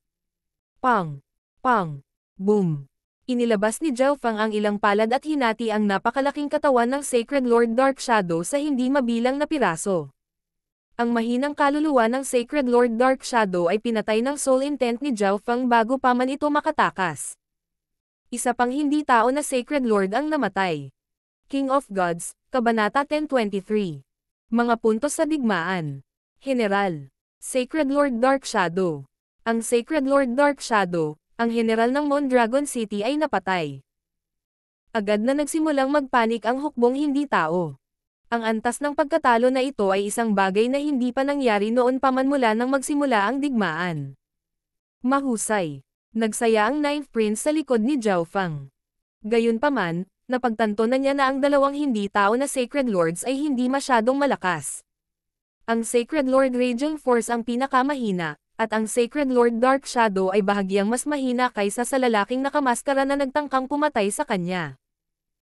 S1: Pang! Pang! Boom! Inilabas ni Zhao Feng ang ilang palad at hinati ang napakalaking katawan ng Sacred Lord Dark Shadow sa hindi mabilang na piraso. Ang mahinang kaluluwa ng Sacred Lord Dark Shadow ay pinatay ng soul intent ni Zhao Feng bago pa man ito makatakas. Isa pang hindi tao na Sacred Lord ang namatay. King of Gods, Kabanata 1023. Mga puntos sa digmaan. General. Sacred Lord Dark Shadow. Ang Sacred Lord Dark Shadow, ang general ng Mondragon City ay napatay. Agad na nagsimulang magpanik ang hukbong hindi tao. Ang antas ng pagkatalo na ito ay isang bagay na hindi pa nangyari noon pa man mula nang magsimula ang digmaan. Mahusay. Nagsaya ang Ninth Prince sa likod ni Zhao Feng. Gayunpaman, napagtanto na niya na ang dalawang hindi tao na Sacred Lords ay hindi masyadong malakas. Ang Sacred Lord Raging Force ang pinakamahina, at ang Sacred Lord Dark Shadow ay bahagyang mas mahina kaysa sa lalaking nakamaskara na nagtangkang pumatay sa kanya.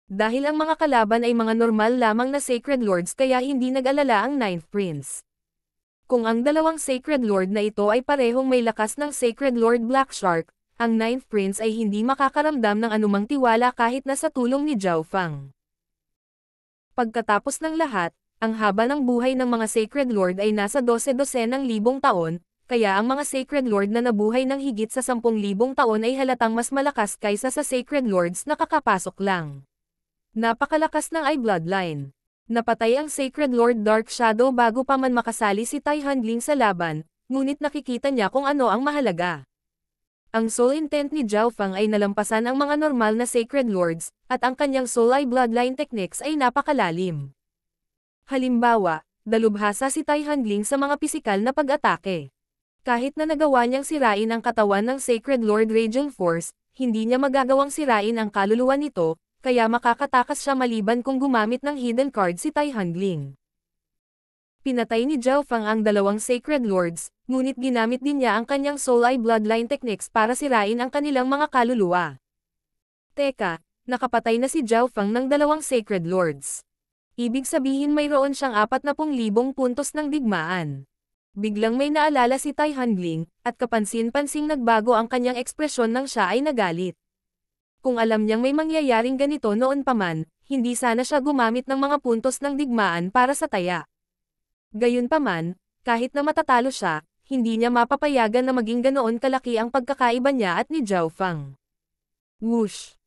S1: Dahil ang mga kalaban ay mga normal lamang na Sacred Lords kaya hindi nag-alala ang Ninth Prince. Kung ang dalawang Sacred Lord na ito ay parehong may lakas ng Sacred Lord Black Shark, ang Ninth Prince ay hindi makakaramdam ng anumang tiwala kahit na sa tulong ni Zhao Feng. Pagkatapos ng lahat, ang haba ng buhay ng mga Sacred Lord ay nasa 12,000 taon, kaya ang mga Sacred Lord na nabuhay ng higit sa 10,000 taon ay halatang mas malakas kaysa sa Sacred Lords na kakapasok lang. Napakalakas ng Eye Bloodline. Napatay ang Sacred Lord Dark Shadow bago pa man makasali si Tai Hanling sa laban, ngunit nakikita niya kung ano ang mahalaga. Ang soul intent ni Zhao Feng ay nalampasan ang mga normal na Sacred Lords, at ang kanyang Soul Eye Bloodline techniques ay napakalalim. Halimbawa, dalubhasa si Tai Hanling sa mga pisikal na pag-atake. Kahit na nagawa niyang sirain ang katawan ng Sacred Lord Raging Force, hindi niya magagawang sirain ang kaluluwa nito, kaya makakatakas siya maliban kung gumamit ng hidden card si Tai Hanling. Pinatay ni Zhao Feng ang dalawang Sacred Lords, ngunit ginamit din niya ang kanyang Soul Eye Bloodline techniques para sirain ang kanilang mga kaluluwa. Teka, nakapatay na si Zhao Feng ng dalawang Sacred Lords. Ibig sabihin mayroon siyang 40,000 puntos ng digmaan. Biglang may naalala si Tai Hanling, at kapansin-pansing nagbago ang kanyang ekspresyon nang siya ay nagalit. Kung alam niyang may mangyayaring ganito noon pa man, hindi sana siya gumamit ng mga puntos ng digmaan para sa taya. Gayunpaman, kahit na matatalo siya, hindi niya mapapayagan na maging ganoon kalaki ang pagkakaiba niya at ni Zhao Feng. Whoosh!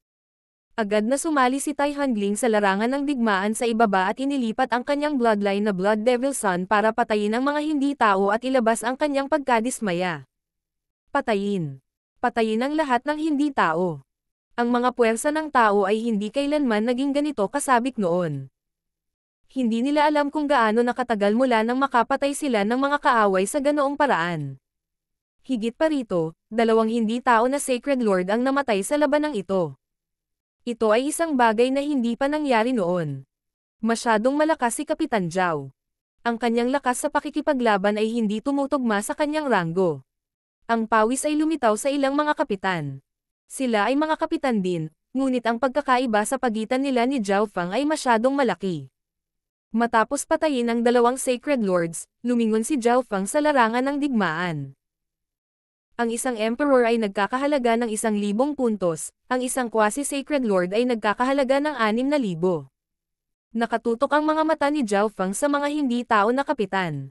S1: Agad na sumali si Tai Hanling sa larangan ng digmaan sa ibaba at inilipat ang kanyang bloodline na Blood Devil Sun para patayin ang mga hindi tao at ilabas ang kanyang pagkadismaya. Patayin. Patayin ang lahat ng hindi tao. Ang mga puwersa ng tao ay hindi kailanman naging ganito kasabik noon. Hindi nila alam kung gaano nakatagal mula nang makapatay sila ng mga kaaway sa ganoong paraan. Higit pa rito, dalawang hindi tao na Sacred Lord ang namatay sa labanang ito. Ito ay isang bagay na hindi pa nangyari noon. Masyadong malakas si Kapitan Zhao. Ang kanyang lakas sa pakikipaglaban ay hindi tumutugma sa kanyang ranggo. Ang pawis ay lumitaw sa ilang mga kapitan. Sila ay mga kapitan din, ngunit ang pagkakaiba sa pagitan nila ni Zhao Feng ay masyadong malaki. Matapos patayin ang dalawang Sacred Lords, lumingon si Zhao Feng sa larangan ng digmaan. Ang isang Emperor ay nagkakahalaga ng 1,000 puntos, ang isang Quasi-Sacred Lord ay nagkakahalaga ng 6,000. Nakatutok ang mga mata ni Zhao Feng sa mga hindi tao na kapitan.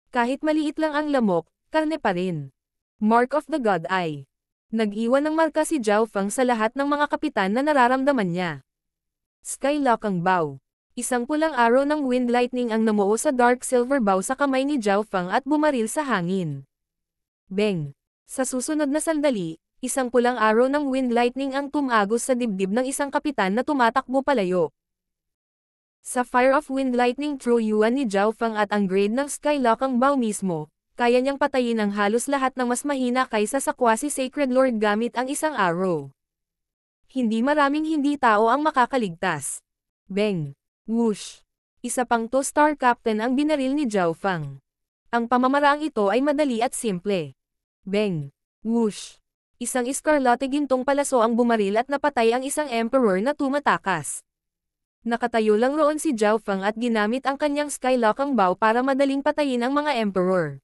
S1: Kahit maliit lang ang lamok, karne pa rin. Mark of the God Eye. Nag-iwan ng marka si Zhao Feng sa lahat ng mga kapitan na nararamdaman niya. Skylock ang bow. Isang pulang araw ng Wind Lightning ang namuo sa Dark Silver Bow sa kamay ni Zhao Feng at bumaril sa hangin. Beng! Sa susunod na sandali, isang pulang araw ng Wind Lightning ang tumagos sa dibdib ng isang kapitan na tumatakbo palayo. Sa Fire of Wind Lightning True Yuan ni Zhao Feng at ang grade ng Skylock ang bow mismo, kaya niyang patayin ang halos lahat ng mas mahina kaysa sa Quasi-Sacred Lord gamit ang isang arrow. Hindi maraming hindi tao ang makakaligtas. Beng! Whoosh! Isa pang two-star captain ang binaril ni Zhao Fang. Ang pamamaraang ito ay madali at simple. Beng! Whoosh! Isang iskarlate gintong palaso ang bumaril at napatay ang isang emperor na tumatakas. Nakatayo lang roon si Zhao Fang at ginamit ang kanyang skylocking bow para madaling patayin ang mga emperor.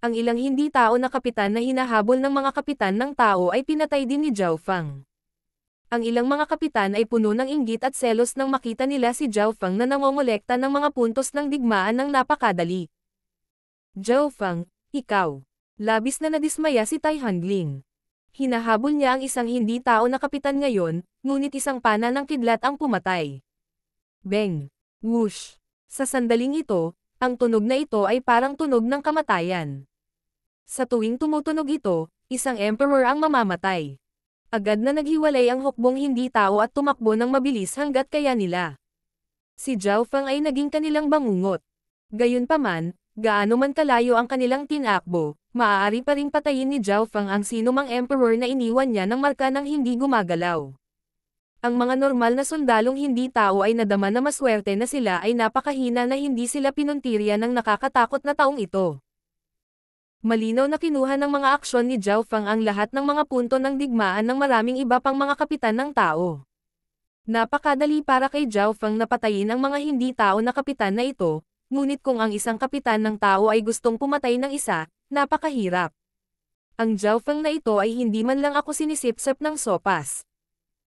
S1: Ang ilang hindi tao na kapitan na hinahabol ng mga kapitan ng tao ay pinatay din ni Zhao Fang. Ang ilang mga kapitan ay puno ng inggit at selos nang makita nila si Zhao Fang na nangongolekta ng mga puntos ng digmaan ng napakadali. Zhao Fang, ikaw. Labis na nadismaya si Tai Hongling. Hinahabol niya ang isang hindi tao na kapitan ngayon, ngunit isang pana ng kidlat ang pumatay. Beng! Whoosh! Sa sandaling ito, ang tunog na ito ay parang tunog ng kamatayan. Sa tuwing tumutunog ito, isang emperor ang mamamatay. Agad na naghiwalay ang hukbong hindi tao at tumakbo ng mabilis hanggat kaya nila. Si Zhao Fang ay naging kanilang bangungot. Gayunpaman, gaano man kalayo ang kanilang tinakbo, maaari pa ring patayin ni Zhao Fang ang sinumang emperor na iniwan niya ng marka ng hindi gumagalaw. Ang mga normal na sundalong hindi tao ay nadama na maswerte na sila ay napakahina na hindi sila pinuntirya ng nakakatakot na taong ito. Malinaw na kinuha ng mga aksyon ni Zhao Fang ang lahat ng mga punto ng digmaan ng maraming iba pang mga kapitan ng tao. Napakadali para kay Zhao Fang na patayin ang mga hindi tao na kapitan na ito, ngunit kung ang isang kapitan ng tao ay gustong pumatay ng isa, napakahirap. Ang Zhao Fang na ito ay hindi man lang ako sinisipsip ng sopas.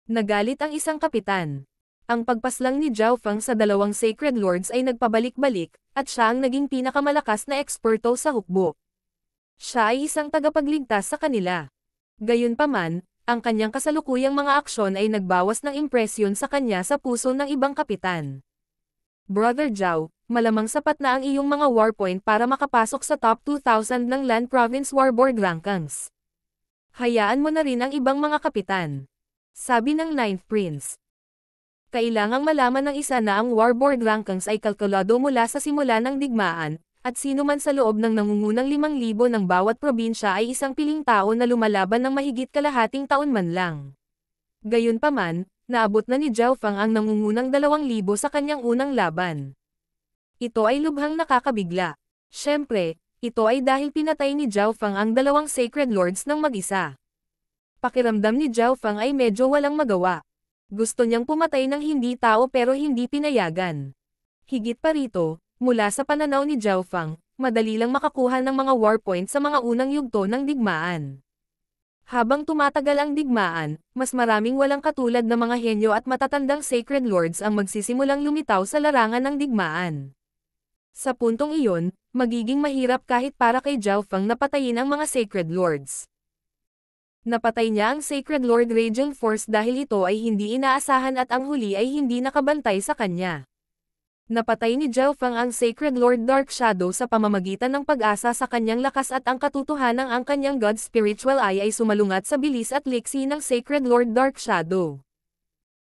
S1: Nagalit ang isang kapitan. Ang pagpaslang ni Zhao Fang sa dalawang Sacred Lords ay nagpabalik-balik, at siya ang naging pinakamalakas na eksperto sa hukbo. Siya ay isang tagapagligtas sa kanila. Gayunpaman, ang kanyang kasalukuyang mga aksyon ay nagbawas ng impresyon sa kanya sa puso ng ibang kapitan. Brother Zhao, malamang sapat na ang iyong mga war point para makapasok sa top 2,000 ng Land Province Warboard rankings. Hayaan mo na rin ang ibang mga kapitan. Sabi ng Ninth Prince. Kailangang malaman ng isa na ang Warboard rankings ay kalkulado mula sa simula ng digmaan, at sino man sa loob ng nangungunang 5,000 ng bawat probinsya ay isang piling tao na lumalaban ng mahigit kalahating taon man lang. Gayunpaman, naabot na ni Zhao Fang ang nangungunang 2,000 sa kanyang unang laban. Ito ay lubhang nakakabigla. Siyempre, ito ay dahil pinatay ni Zhao Fang ang dalawang Sacred Lords ng mag-isa. Pakiramdam ni Zhao Fang ay medyo walang magawa. Gusto niyang pumatay ng hindi tao pero hindi pinayagan. Higit pa rito, mula sa pananaw ni Zhao Fang, madali lang makakuha ng mga war points sa mga unang yugto ng digmaan. Habang tumatagal ang digmaan, mas maraming walang katulad na mga henyo at matatandang Sacred Lords ang magsisimulang lumitaw sa larangan ng digmaan. Sa puntong iyon, magiging mahirap kahit para kay Zhao Fang na patayin ang mga Sacred Lords. Napatay niya ang Sacred Lord Radiant Force dahil ito ay hindi inaasahan at ang huli ay hindi nakabantay sa kanya. Napatay ni Zhao Fang ang Sacred Lord Dark Shadow sa pamamagitan ng pag-asa sa kanyang lakas at ang katotohanang ang kanyang God Spiritual Eye ay sumalungat sa bilis at liksi ng Sacred Lord Dark Shadow.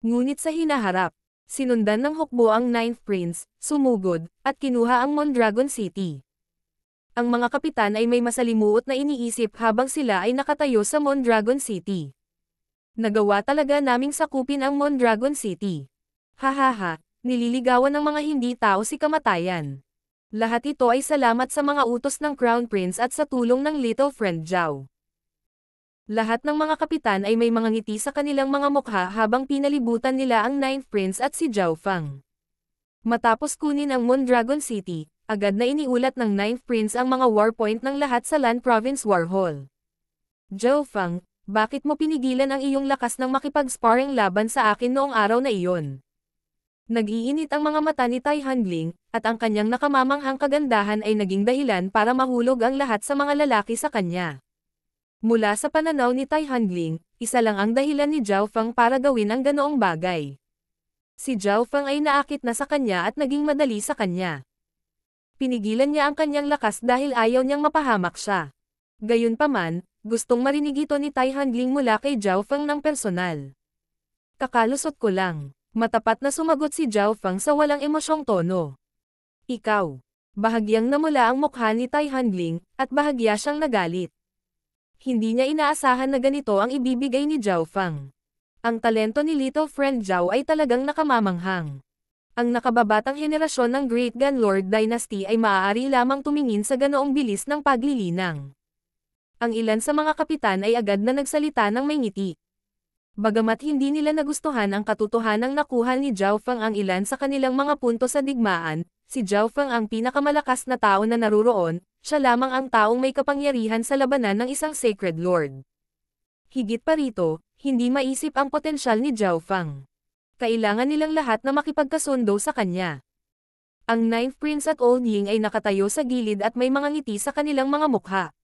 S1: Ngunit sa hinaharap, sinundan ng hukbo ang Ninth Prince, sumugod, at kinuha ang Mondragon City. Ang mga kapitan ay may masalimuot na iniisip habang sila ay nakatayo sa Mondragon City. Nagawa talaga naming sakupin ang Mondragon City. Hahaha, nililigawan ng mga hindi tao si kamatayan. Lahat ito ay salamat sa mga utos ng Crown Prince at sa tulong ng Little Friend Zhao. Lahat ng mga kapitan ay may mga ngiti sa kanilang mga mukha habang pinalibutan nila ang Ninth Prince at si Zhao Fang. Matapos kunin ang Mondragon City, agad na iniulat ng Ninth Prince ang mga war point ng lahat sa Land Province War Hall. Zhao Fang, bakit mo pinigilan ang iyong lakas ng makipag-sparring laban sa akin noong araw na iyon? Nag-iinit ang mga mata ni Tai Hongling, at ang kanyang nakamamanghang kagandahan ay naging dahilan para mahulog ang lahat sa mga lalaki sa kanya. Mula sa pananaw ni Tai Hongling, isa lang ang dahilan ni Zhao Fang para gawin ang ganoong bagay. Si Zhao Fang ay naakit na sa kanya at naging madali sa kanya. Pinigilan niya ang kanyang lakas dahil ayaw niyang mapahamak siya. Gayunpaman, gustong marinig ito ni Tai Hongling mula kay Zhao Fang ng personal. Kakalusot ko lang. Matapat na sumagot si Zhao Fang sa walang emosyong tono. Ikaw. Bahagyang namula ang mukha ni Tai Hongling, at bahagya siyang nagalit. Hindi niya inaasahan na ganito ang ibibigay ni Zhao Fang. Ang talento ni Little Friend Zhao ay talagang nakamamanghang. Ang nakababatang henerasyon ng Great Gunlord Dynasty ay maaari lamang tumingin sa ganoong bilis ng paglilinang. Ang ilan sa mga kapitan ay agad na nagsalita ng may ngiti. Bagamat hindi nila nagustuhan ang katotohanang nakuha ni Zhao Feng ang ilan sa kanilang mga punto sa digmaan, si Zhao Feng ang pinakamalakas na tao na naruroon, siya lamang ang taong may kapangyarihan sa labanan ng isang Sacred Lord. Higit pa rito, hindi maisip ang potensyal ni Zhao Feng. Kailangan nilang lahat na makipagkasundo sa kanya. Ang Ninth Prince at Old Ying ay nakatayo sa gilid at may mga ngiti sa kanilang mga mukha.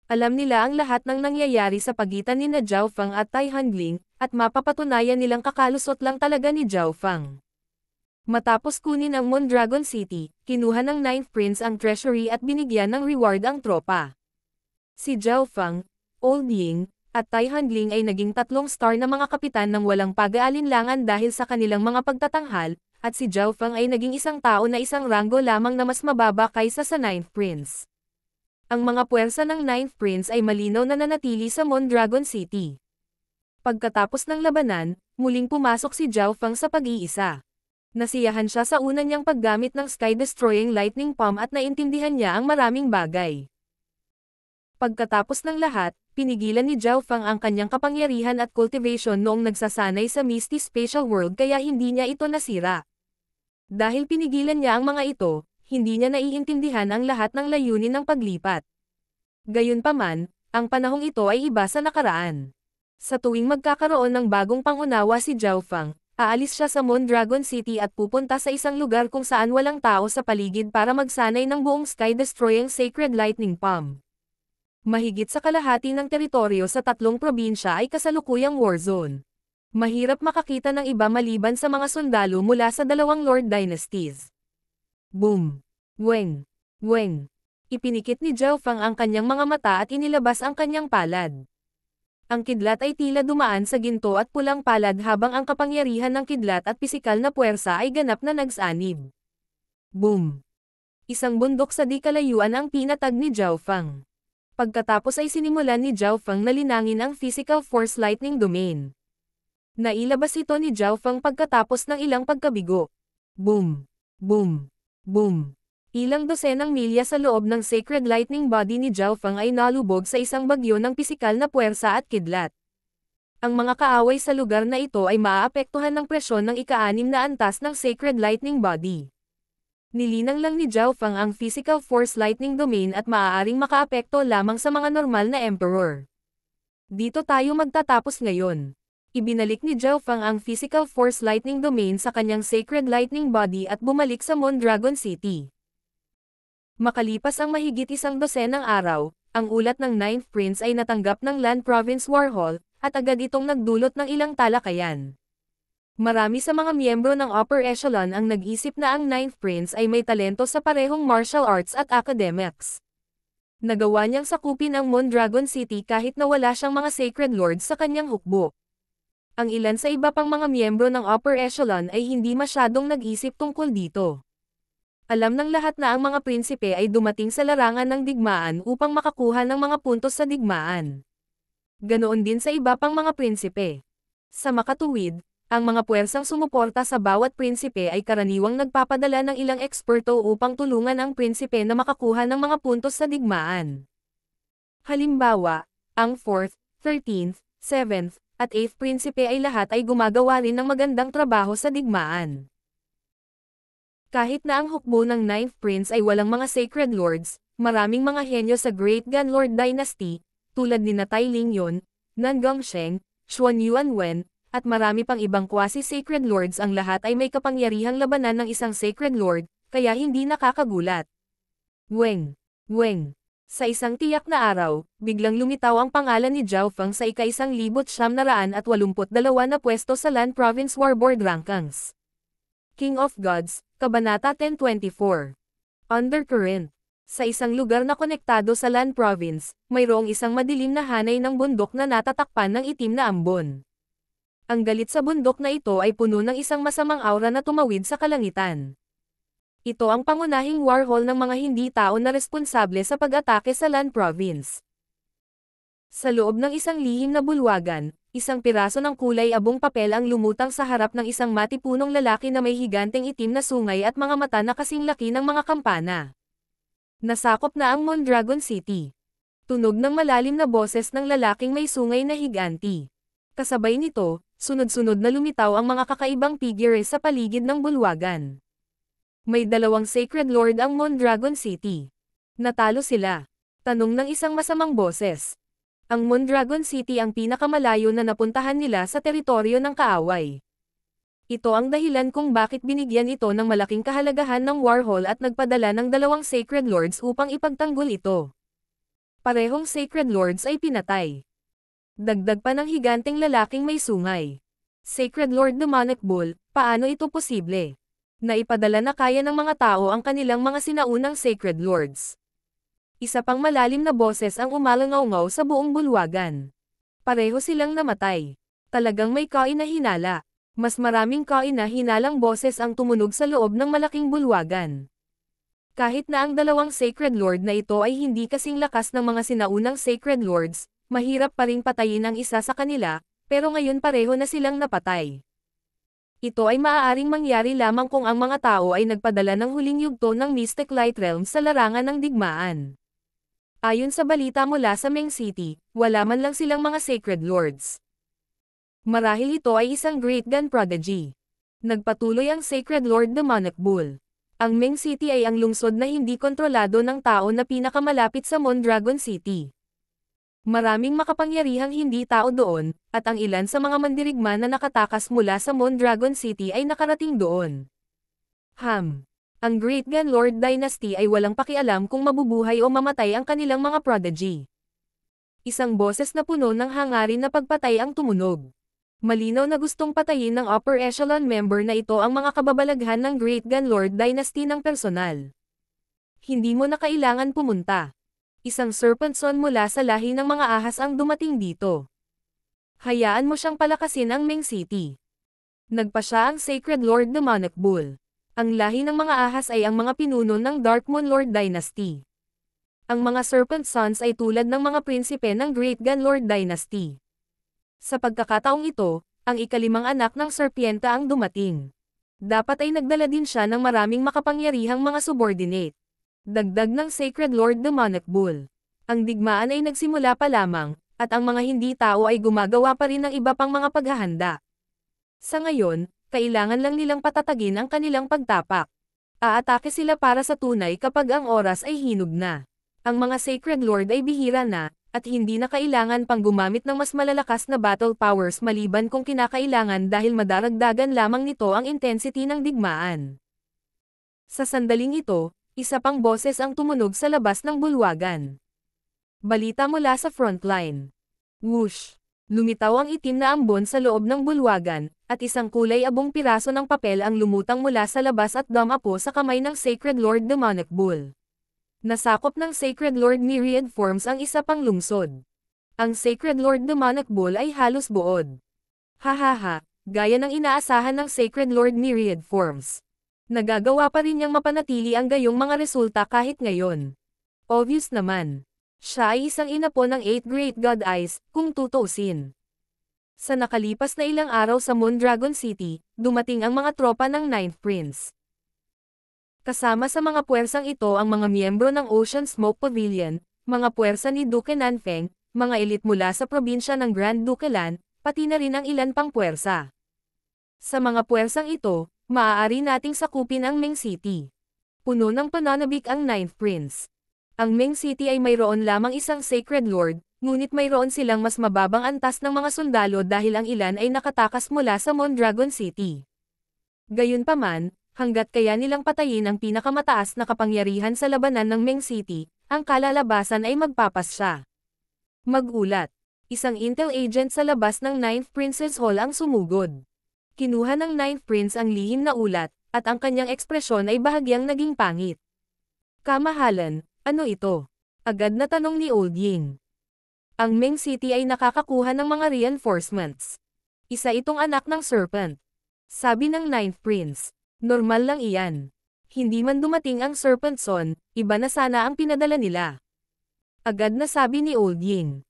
S1: Alam nila ang lahat ng nangyayari sa pagitan ni na Zhao Feng at Tai Hanling, at mapapatunayan nilang kakalusot lang talaga ni Zhao Feng. Matapos kunin ang Mondragon City, kinuha ng Ninth Prince ang treasury at binigyan ng reward ang tropa. Si Zhao Feng, Old Ying, at Tai Hanling ay naging 3-star na mga kapitan ng walang pag-aalinlangan dahil sa kanilang mga pagtatanghal, at si Zhao Feng ay naging isang tao na isang ranggo lamang na mas mababa kaysa sa Ninth Prince. Ang mga puwersa ng Ninth Prince ay malinaw na nanatili sa Mondragon City. Pagkatapos ng labanan, muling pumasok si Zhao Feng sa pag-iisa. Nasiyahan siya sa una niyang paggamit ng sky-destroying lightning palm at naintindihan niya ang maraming bagay. Pagkatapos ng lahat, pinigilan ni Zhao Feng ang kanyang kapangyarihan at cultivation noong nagsasanay sa Misty Spatial World kaya hindi niya ito nasira. Dahil pinigilan niya ang mga ito, hindi niya naiintindihan ang lahat ng layunin ng paglipat. Gayunpaman, ang panahong ito ay iba sa nakaraan. Sa tuwing magkakaroon ng bagong pangunawa si Zhao Feng, aalis siya sa Mondragon City at pupunta sa isang lugar kung saan walang tao sa paligid para magsanay ng buong sky-destroying Sacred Lightning Palm. Mahigit sa kalahati ng teritoryo sa 3 probinsya ay kasalukuyang war zone. Mahirap makakita ng iba maliban sa mga sundalo mula sa 2 Lord Dynasties. Boom! Weng! Weng! Ipinikit ni Zhao Feng ang kanyang mga mata at inilabas ang kanyang palad. Ang kidlat ay tila dumaan sa ginto at pulang palad habang ang kapangyarihan ng kidlat at pisikal na puwersa ay ganap na nagsanib. Boom! Isang bundok sa di kalayuan ang pinatag ni Zhao Feng. Pagkatapos ay sinimulan ni Zhao Feng na linangin ang Physical Force Lightning Domain. Nailabas ito ni Zhao Feng pagkatapos ng ilang pagkabigo. Boom! Boom! Boom! Ilang dosenang milya sa loob ng Sacred Lightning Body ni Zhao Feng ay nalubog sa isang bagyo ng pisikal na puwersa at kidlat. Ang mga kaaway sa lugar na ito ay maaapektuhan ng presyon ng ika-6 na antas ng Sacred Lightning Body. Nilinang lang ni Zhao Feng ang Physical Force Lightning Domain at maaaring makaapekto lamang sa mga normal na Emperor. Dito tayo magtatapos ngayon. Ibinalik ni Zhao Feng ang Physical Force Lightning Domain sa kanyang Sacred Lightning Body at bumalik sa Mondragon City. Makalipas ang mahigit 1 dosenang araw, ang ulat ng Ninth Prince ay natanggap ng Land Province War Hall, at agad itong nagdulot ng ilang talakayan. Marami sa mga miyembro ng Upper Echelon ang nag-isip na ang Ninth Prince ay may talento sa parehong martial arts at academics. Nagawa niyang sakupin ang Mondragon City kahit na wala siyang mga Sacred Lords sa kanyang hukbo. Ang ilan sa iba pang mga miyembro ng Upper Echelon ay hindi masyadong nag-isip tungkol dito. Alam ng lahat na ang mga prinsipe ay dumating sa larangan ng digmaan upang makakuha ng mga puntos sa digmaan. Ganoon din sa iba pang mga prinsipe. Sa makatuwid, ang mga puwersang sumuporta sa bawat prinsipe ay karaniwang nagpapadala ng ilang eksperto upang tulungan ang prinsipe na makakuha ng mga puntos sa digmaan. Halimbawa, ang 4th, 13th, 7th, at 8th prinsipe ay lahat ay gumagawa rin ng magandang trabaho sa digmaan. Kahit na ang hukbo ng 9th Prince ay walang mga Sacred Lords, maraming mga henyo sa Great Gunlord Dynasty, tulad ni Tai Lingyun, Nan Gongsheng, Xuan Yuanwen, at marami pang ibang quasi-Sacred Lords ang lahat ay may kapangyarihang labanan ng isang Sacred Lord, kaya hindi nakakagulat. Weng! Weng! Sa isang tiyak na araw, biglang lumitaw ang pangalan ni Zhao Feng sa ika-1982 na pwesto sa Land Province Warboard Rankings. King of Gods, Kabanata 1024. Undercurrent. Sa isang lugar na konektado sa Land Province, mayroong isang madilim na hanay ng bundok na natatakpan ng itim na ambon. Ang galit sa bundok na ito ay puno ng isang masamang aura na tumawid sa kalangitan. Ito ang pangunahing warhol ng mga hindi tao na responsable sa pag-atake sa Land Province. Sa loob ng isang lihim na bulwagan, Isang piraso ng kulay abong papel ang lumutang sa harap ng isang matipunong lalaki na may higanteng itim na sungay at mga mata na kasing laki ng mga kampana. Nasakop na ang Mondragon City. Tunog ng malalim na boses ng lalaking may sungay na higanti. Kasabay nito, sunod-sunod na lumitaw ang mga kakaibang figure sa paligid ng bulwagan. May dalawang Sacred Lord ang Mondragon City. Natalo sila. Tanong ng isang masamang boses. Ang Mondragon City ang pinakamalayo na napuntahan nila sa teritoryo ng kaaway. Ito ang dahilan kung bakit binigyan ito ng malaking kahalagahan ng Warhol at nagpadala ng dalawang Sacred Lords upang ipagtanggol ito. Parehong Sacred Lords ay pinatay. Dagdag pa ng higanteng lalaking may sungay. Sacred Lord Demonic Bull, paano ito posible? Naipadala na kaya ng mga tao ang kanilang mga sinaunang Sacred Lords. Isa pang malalim na boses ang umalangaw-ngaw sa buong bulwagan. Pareho silang namatay. Talagang may kain na hinala. Mas maraming kain na hinalang boses ang tumunog sa loob ng malaking bulwagan. Kahit na ang dalawang Sacred Lord na ito ay hindi kasing lakas ng mga sinaunang Sacred Lords, mahirap pa ring patayin ang isa sa kanila, pero ngayon pareho na silang napatay. Ito ay maaaring mangyari lamang kung ang mga tao ay nagpadala ng huling yugto ng Mystic Light Realm sa larangan ng digmaan. Ayon sa balita mula sa Meng City, wala man lang silang mga Sacred Lords. Marahil ito ay isang Great Gun Prodigy. Nagpatuloy ang Sacred Lord Demonic Bull. Ang Meng City ay ang lungsod na hindi kontrolado ng tao na pinakamalapit sa Mondragon City. Maraming makapangyarihang hindi tao doon, at ang ilan sa mga mandirigma na nakatakas mula sa Mondragon City ay nakarating doon. Ang Great Gun Lord Dynasty ay walang pakialam kung mabubuhay o mamatay ang kanilang mga prodigy. Isang boses na puno ng hangarin na pagpatay ang tumunog. Malinaw na gustong patayin ng upper echelon member na ito ang mga kababalaghan ng Great Gun Lord Dynasty ng personal. Hindi mo na kailangan pumunta. Isang serpent son mula sa lahi ng mga ahas ang dumating dito. Hayaan mo siyang palakasin ang Meng City. Nagpa siya ang Sacred Lord Demonic Bull. Ang lahi ng mga ahas ay ang mga pinuno ng Dark Moon Lord Dynasty. Ang mga Serpent Sons ay tulad ng mga prinsipe ng Great Gun Lord Dynasty. Sa pagkakataong ito, ang ikalimang anak ng Serpienta ang dumating. Dapat ay nagdala din siya ng maraming makapangyarihang mga subordinate. Dagdag ng Sacred Lord Demonic Bull. Ang digmaan ay nagsimula pa lamang, at ang mga hindi tao ay gumagawa pa rin ng iba pang mga paghahanda. Sa ngayon, kailangan lang nilang patatagin ang kanilang pagtapak. Aatake sila para sa tunay kapag ang oras ay hinog na. Ang mga Sacred Lord ay bihira na, at hindi na kailangan pang gumamit ng mas malalakas na battle powers maliban kung kinakailangan dahil madaragdagan lamang nito ang intensity ng digmaan. Sa sandaling ito, isa pang boses ang tumunog sa labas ng bulwagan. Balita mula sa frontline. Whoosh! Lumitaw ang itim na ambon sa loob ng bulwagan, at isang kulay abong piraso ng papel ang lumutang mula sa labas at dumapo sa kamay ng Sacred Lord Demonic Bull. Nasakop ng Sacred Lord Myriad Forms ang isa pang lungsod. Ang Sacred Lord Demonic Bull ay halos buod. Hahaha, gaya ng inaasahan ng Sacred Lord Myriad Forms. Nagagawa pa rin niyang mapanatili ang gayong mga resulta kahit ngayon. Obvious naman. Siya ay isang inapo ng 8 Great God Eyes, kung tutuusin. Sa nakalipas na ilang araw sa Mondragon City, dumating ang mga tropa ng Ninth Prince. Kasama sa mga puwersang ito ang mga miyembro ng Ocean Smoke Pavilion, mga puwersa ni Duke Nanfeng, mga elit mula sa probinsya ng Grand Dukelan, pati na rin ang ilan pang puwersa. Sa mga puwersang ito, maaari nating sakupin ang Meng City. Puno ng pananabik ang Ninth Prince. Ang Meng City ay mayroon lamang isang Sacred Lord, ngunit mayroon silang mas mababang antas ng mga sundalo dahil ang ilan ay nakatakas mula sa Mondragon City. Gayunpaman, hanggat kaya nilang patayin ang pinakamataas na kapangyarihan sa labanan ng Meng City, ang kalalabasan ay magpapasya. Mag-ulat. Isang intel agent sa labas ng Ninth Prince's Hall ang sumugod. Kinuha ng Ninth Prince ang lihim na ulat, at ang kanyang ekspresyon ay bahagyang naging pangit. Kamahalan, ano ito? Agad na tanong ni Old Ying. Ang Meng City ay nakakakuha ng mga reinforcements. Isa itong anak ng Serpent. Sabi ng Ninth Prince. Normal lang iyan. Hindi man dumating ang Serpent Son, iba na sana ang pinadala nila. Agad na sabi ni Old Ying.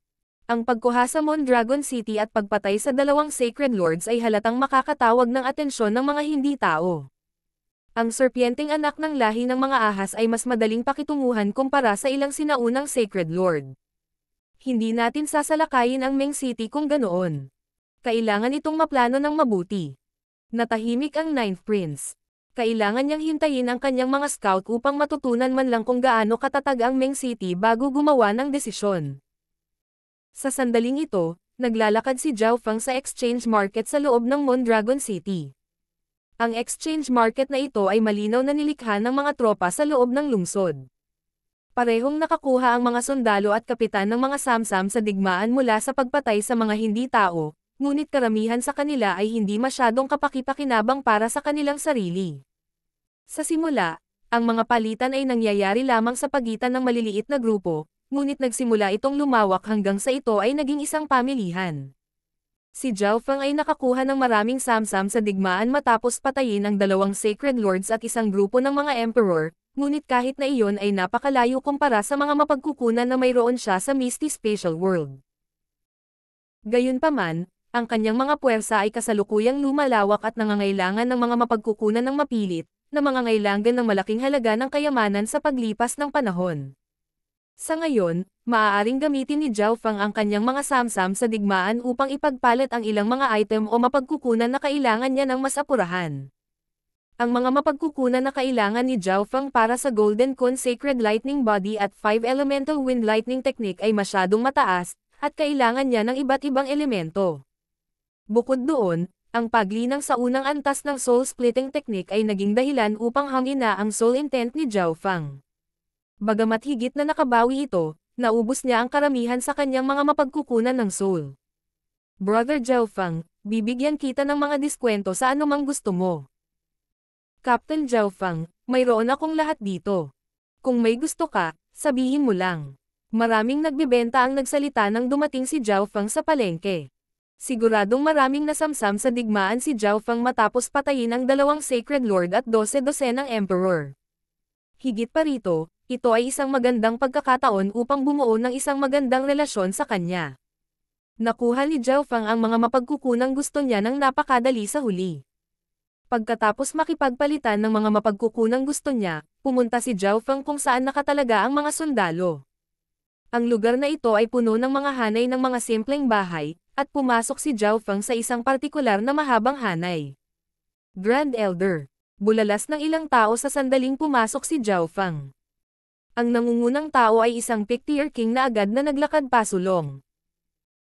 S1: Ang pagkuha sa Mondragon City at pagpatay sa dalawang Sacred Lords ay halatang makakatawag ng atensyon ng mga hindi tao. Ang serpienteng anak ng lahi ng mga ahas ay mas madaling pakitunguhan kumpara sa ilang sinaunang Sacred Lord. Hindi natin sasalakayin ang Meng City kung ganoon. Kailangan itong maplano ng mabuti. Natahimik ang Ninth Prince. Kailangan niyang hintayin ang kanyang mga scout upang matutunan man lang kung gaano katatag ang Meng City bago gumawa ng desisyon. Sa sandaling ito, naglalakad si Zhao Feng sa exchange market sa loob ng Mondragon City. Ang exchange market na ito ay malinaw na nilikha ng mga tropa sa loob ng lungsod. Parehong nakakuha ang mga sundalo at kapitan ng mga samsam sa digmaan mula sa pagpatay sa mga hindi tao, ngunit karamihan sa kanila ay hindi masyadong kapakipakinabang para sa kanilang sarili. Sa simula, ang mga palitan ay nangyayari lamang sa pagitan ng maliliit na grupo, ngunit nagsimula itong lumawak hanggang sa ito ay naging isang pamilihan. Si Zhao Feng ay nakakuha ng maraming samsam sa digmaan matapos patayin ang dalawang Sacred Lords at isang grupo ng mga Emperor, ngunit kahit na iyon ay napakalayo kumpara sa mga mapagkukunan na mayroon siya sa Misty Spatial World. Gayunpaman, ang kanyang mga puwersa ay kasalukuyang lumalawak at nangangailangan ng mga mapagkukunan ng mapilit, na mangangailangan ng malaking halaga ng kayamanan sa paglipas ng panahon. Sa ngayon, maaaring gamitin ni Zhao Feng ang kanyang mga samsam sa digmaan upang ipagpalit ang ilang mga item o mapagkukunan na kailangan niya ng mas apurahan. Ang mga mapagkukunan na kailangan ni Zhao Feng para sa Golden Kun Sacred Lightning Body at 5 Elemental Wind Lightning Technique ay masyadong mataas, at kailangan niya ng iba't ibang elemento. Bukod doon, ang paglinang sa unang antas ng Soul Splitting Technique ay naging dahilan upang hangin na ang soul intent ni Zhao Feng. Bagamat higit na nakabawi ito, naubos niya ang karamihan sa kanyang mga mapagkukunan ng soul. Brother Zhao Feng, bibigyan kita ng mga diskwento sa anumang gusto mo. Captain Zhao Feng, mayroon akong lahat dito. Kung may gusto ka, sabihin mo lang. Maraming nagbebenta ang nagsalita nang dumating si Zhao Feng sa palengke. Siguradong maraming nasamsam sa digmaan si Zhao Feng matapos patayin ang dalawang Sacred Lord at 12-dosenang Emperor. Higit pa rito, ito ay isang magandang pagkakataon upang bumuo ng isang magandang relasyon sa kanya. Nakuha ni Zhao Feng ang mga mapagkukunang gusto niya ng napakadali sa huli. Pagkatapos makipagpalitan ng mga mapagkukunang gusto niya, pumunta si Zhao Feng kung saan nakatalaga ang mga sundalo. Ang lugar na ito ay puno ng mga hanay ng mga simpleng bahay, at pumasok si Zhao Feng sa isang partikular na mahabang hanay. Grand Elder. Bulalas ng ilang tao sa sandaling pumasok si Zhao Feng. Ang nangungunang tao ay isang Pictier King na agad na naglakad pasulong.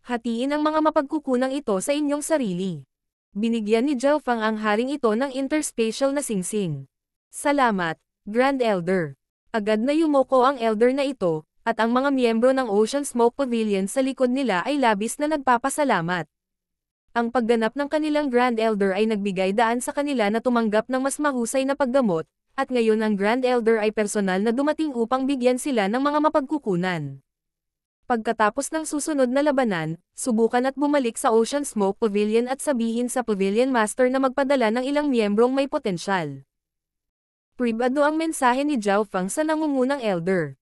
S1: Hatiin ang mga mapagkukunang ito sa inyong sarili. Binigyan ni Zhao Feng ang haring ito ng interspatial na singsing. Salamat, Grand Elder. Agad na yumoko ang elder na ito, at ang mga miyembro ng Ocean Smoke Pavilion sa likod nila ay labis na nagpapasalamat. Ang pagganap ng kanilang Grand Elder ay nagbigay daan sa kanila na tumanggap ng mas mahusay na paggamot, at ngayon ang Grand Elder ay personal na dumating upang bigyan sila ng mga mapagkukunan. Pagkatapos ng susunod na labanan, subukan at bumalik sa Ocean Smoke Pavilion at sabihin sa Pavilion Master na magpadala ng ilang miyembrong may potensyal. Pribado ang mensahe ni Zhao Feng sa nangungunang Elder.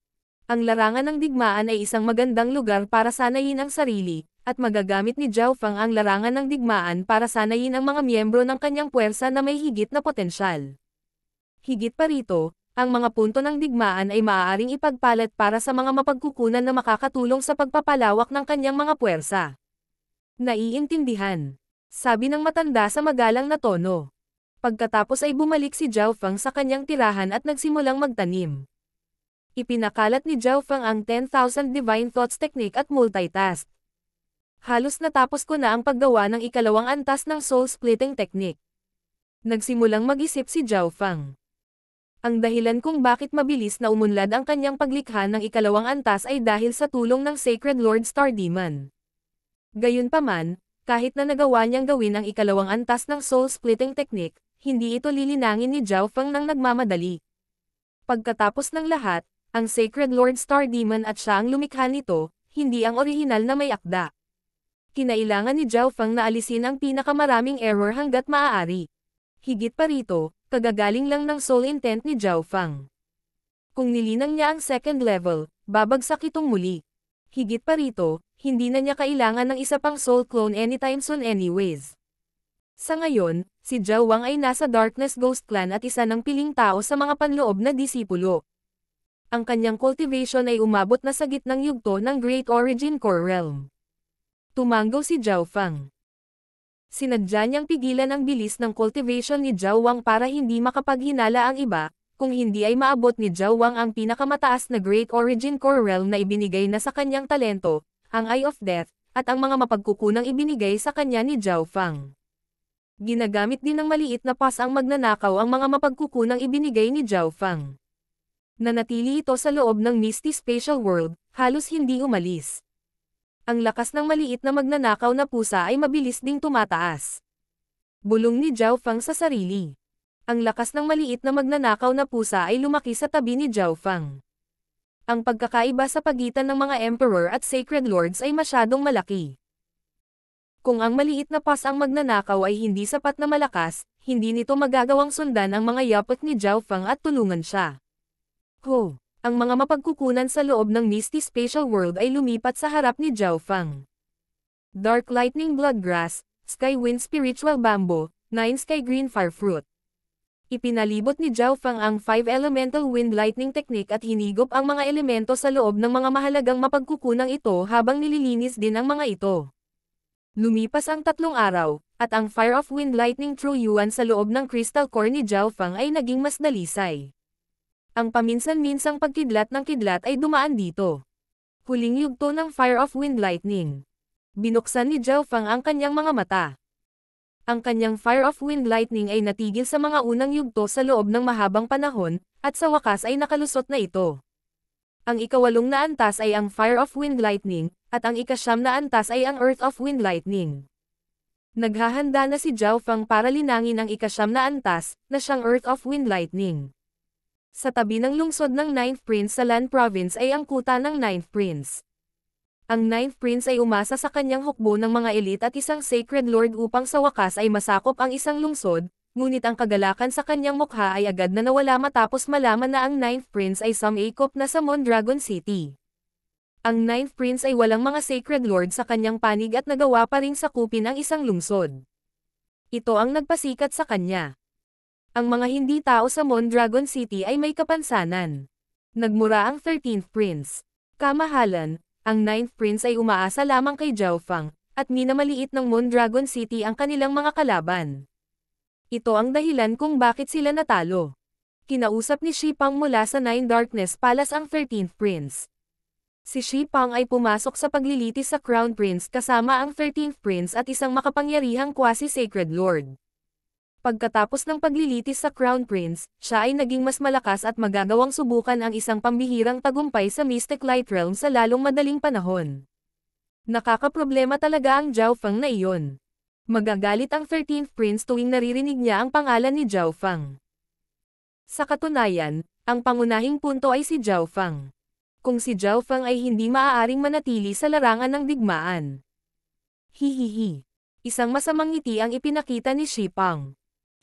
S1: Ang larangan ng digmaan ay isang magandang lugar para sanayin ang sarili, at magagamit ni Zhao Feng ang larangan ng digmaan para sanayin ang mga miyembro ng kanyang puwersa na may higit na potensyal. Higit pa rito, ang mga punto ng digmaan ay maaaring ipagpalit para sa mga mapagkukunan na makakatulong sa pagpapalawak ng kanyang mga puwersa. Naiintindihan, sabi ng matanda sa magalang na tono. Pagkatapos ay bumalik si Zhao Feng sa kanyang tirahan at nagsimulang magtanim. Ipinakalat ni Zhao Feng ang 10,000 Divine Thoughts Technique at Multitask. Halos natapos ko na ang paggawa ng ikalawang antas ng Soul Splitting Technique. Nagsimulang mag-isip si Zhao Feng. Ang dahilan kung bakit mabilis na umunlad ang kanyang paglikha ng ikalawang antas ay dahil sa tulong ng Sacred Lord Star Demon. Gayunpaman, kahit na nagawa niyang gawin ang ikalawang antas ng Soul Splitting Technique, hindi ito lilinangin ni Zhao Feng ng nagmamadali. Pagkatapos ng lahat, ang Sacred Lord Star Demon at siya ang lumikha nito, hindi ang orihinal na may akda. Kinailangan ni Zhao Feng na alisin ang pinakamaraming error hanggat maaari. Higit pa rito, kagagaling lang ng soul intent ni Zhao Feng. Kung nilinang niya ang second level, babagsak itong muli. Higit pa rito, hindi na niya kailangan ng isa pang soul clone anytime soon anyways. Sa ngayon, si Zhao Wang ay nasa Darkness Ghost Clan at isa ng piling tao sa mga panloob na disipulo. Ang kanyang cultivation ay umabot na sa gitnang yugto ng Great Origin Core Realm. Tumanggaw si Zhao Fang. Sinadya niyang pigilan ang bilis ng cultivation ni Zhao Wang para hindi makapaghinala ang iba, kung hindi ay maabot ni Zhao Wang ang pinakamataas na Great Origin Core Realm na ibinigay na sa kanyang talento, ang Eye of Death, at ang mga mapagkukunang ibinigay sa kanya ni Zhao Fang. Ginagamit din ng maliit na pass ang magnanakaw ang mga mapagkukunang ibinigay ni Zhao Fang. Nanatili ito sa loob ng Misty Spatial World, halos hindi umalis. Ang lakas ng maliit na magnanakaw na pusa ay mabilis ding tumataas. Bulong ni Zhao Fang sa sarili. Ang lakas ng maliit na magnanakaw na pusa ay lumaki sa tabi ni Zhao Fang. Ang pagkakaiba sa pagitan ng mga Emperor at Sacred Lords ay masyadong malaki. Kung ang maliit na pass ang magnanakaw ay hindi sapat na malakas, hindi nito magagawang sundan ang mga yapak ni Zhao Fang at tulungan siya. Ho! Ang mga mapagkukunan sa loob ng Misty Spatial World ay lumipat sa harap ni Zhao Fang. Dark Lightning Bloodgrass, Sky Wind Spiritual Bamboo, 9 Sky Green Fire Fruit. Ipinalibot ni Zhao Fang ang 5 Elemental Wind Lightning Technique at hinigop ang mga elemento sa loob ng mga mahalagang mapagkukunang ito habang nililinis din ang mga ito. Lumipas ang 3 araw, at ang Fire of Wind Lightning True Yuan sa loob ng Crystal Core ni Zhao Fang ay naging mas dalisay. Ang paminsan-minsang pagkidlat ng kidlat ay dumaan dito. Huling yugto ng Fire of Wind Lightning. Binuksan ni Zhao Fang ang kanyang mga mata. Ang kanyang Fire of Wind Lightning ay natigil sa mga unang yugto sa loob ng mahabang panahon, at sa wakas ay nakalusot na ito. Ang ika-8 na antas ay ang Fire of Wind Lightning, at ang ika-9 na antas ay ang Earth of Wind Lightning. Naghahanda na si Zhao Fang para linangin ang ika-9 na antas, na siyang Earth of Wind Lightning. Sa tabi ng lungsod ng 9th Prince sa Lan Province ay ang kuta ng 9th Prince. Ang 9th Prince ay umasa sa kanyang hukbo ng mga elite at isang Sacred Lord upang sa wakas ay masakop ang isang lungsod, ngunit ang kagalakan sa kanyang mukha ay agad na nawala matapos malaman na ang 9th Prince ay sumakop na sa Mondragon City. Ang 9th Prince ay walang mga Sacred Lord sa kanyang panig at nagawa pa ring sakupin ang isang lungsod. Ito ang nagpasikat sa kanya. Ang mga hindi tao sa Mondragon City ay may kapansanan. Nagmura ang 13th Prince. Kamahalan, ang 9th Prince ay umaasa lamang kay Zhao Fang, at minamaliit ng Mondragon City ang kanilang mga kalaban. Ito ang dahilan kung bakit sila natalo. Kinausap ni Shi Pang mula sa Nine Darkness Palace ang 13th Prince. Si Shi Pang ay pumasok sa paglilitis sa Crown Prince kasama ang 13th Prince at isang makapangyarihang quasi-sacred lord. Pagkatapos ng paglilitis sa Crown Prince, siya ay naging mas malakas at magagawang subukan ang isang pambihirang tagumpay sa Mystic Light Realm sa lalong madaling panahon. Nakakaproblema talaga ang Zhao Fang na iyon. Magagalit ang 13th Prince tuwing naririnig niya ang pangalan ni Zhao Fang. Sa katunayan, ang pangunahing punto ay si Zhao Fang. Kung si Zhao Fang ay hindi maaaring manatili sa larangan ng digmaan. Hihihi. Isang masamang ngiti ang ipinakita ni Shi Pang.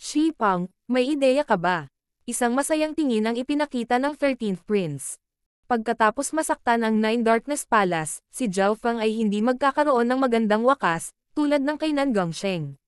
S1: Shi Pang, may ideya ka ba? Isang masayang tingin ang ipinakita ng 13th Prince. Pagkatapos masaktan ang Nine Darkness Palace, si Zhao Fang ay hindi magkakaroon ng magandang wakas, tulad ng kay Nan Gongsheng.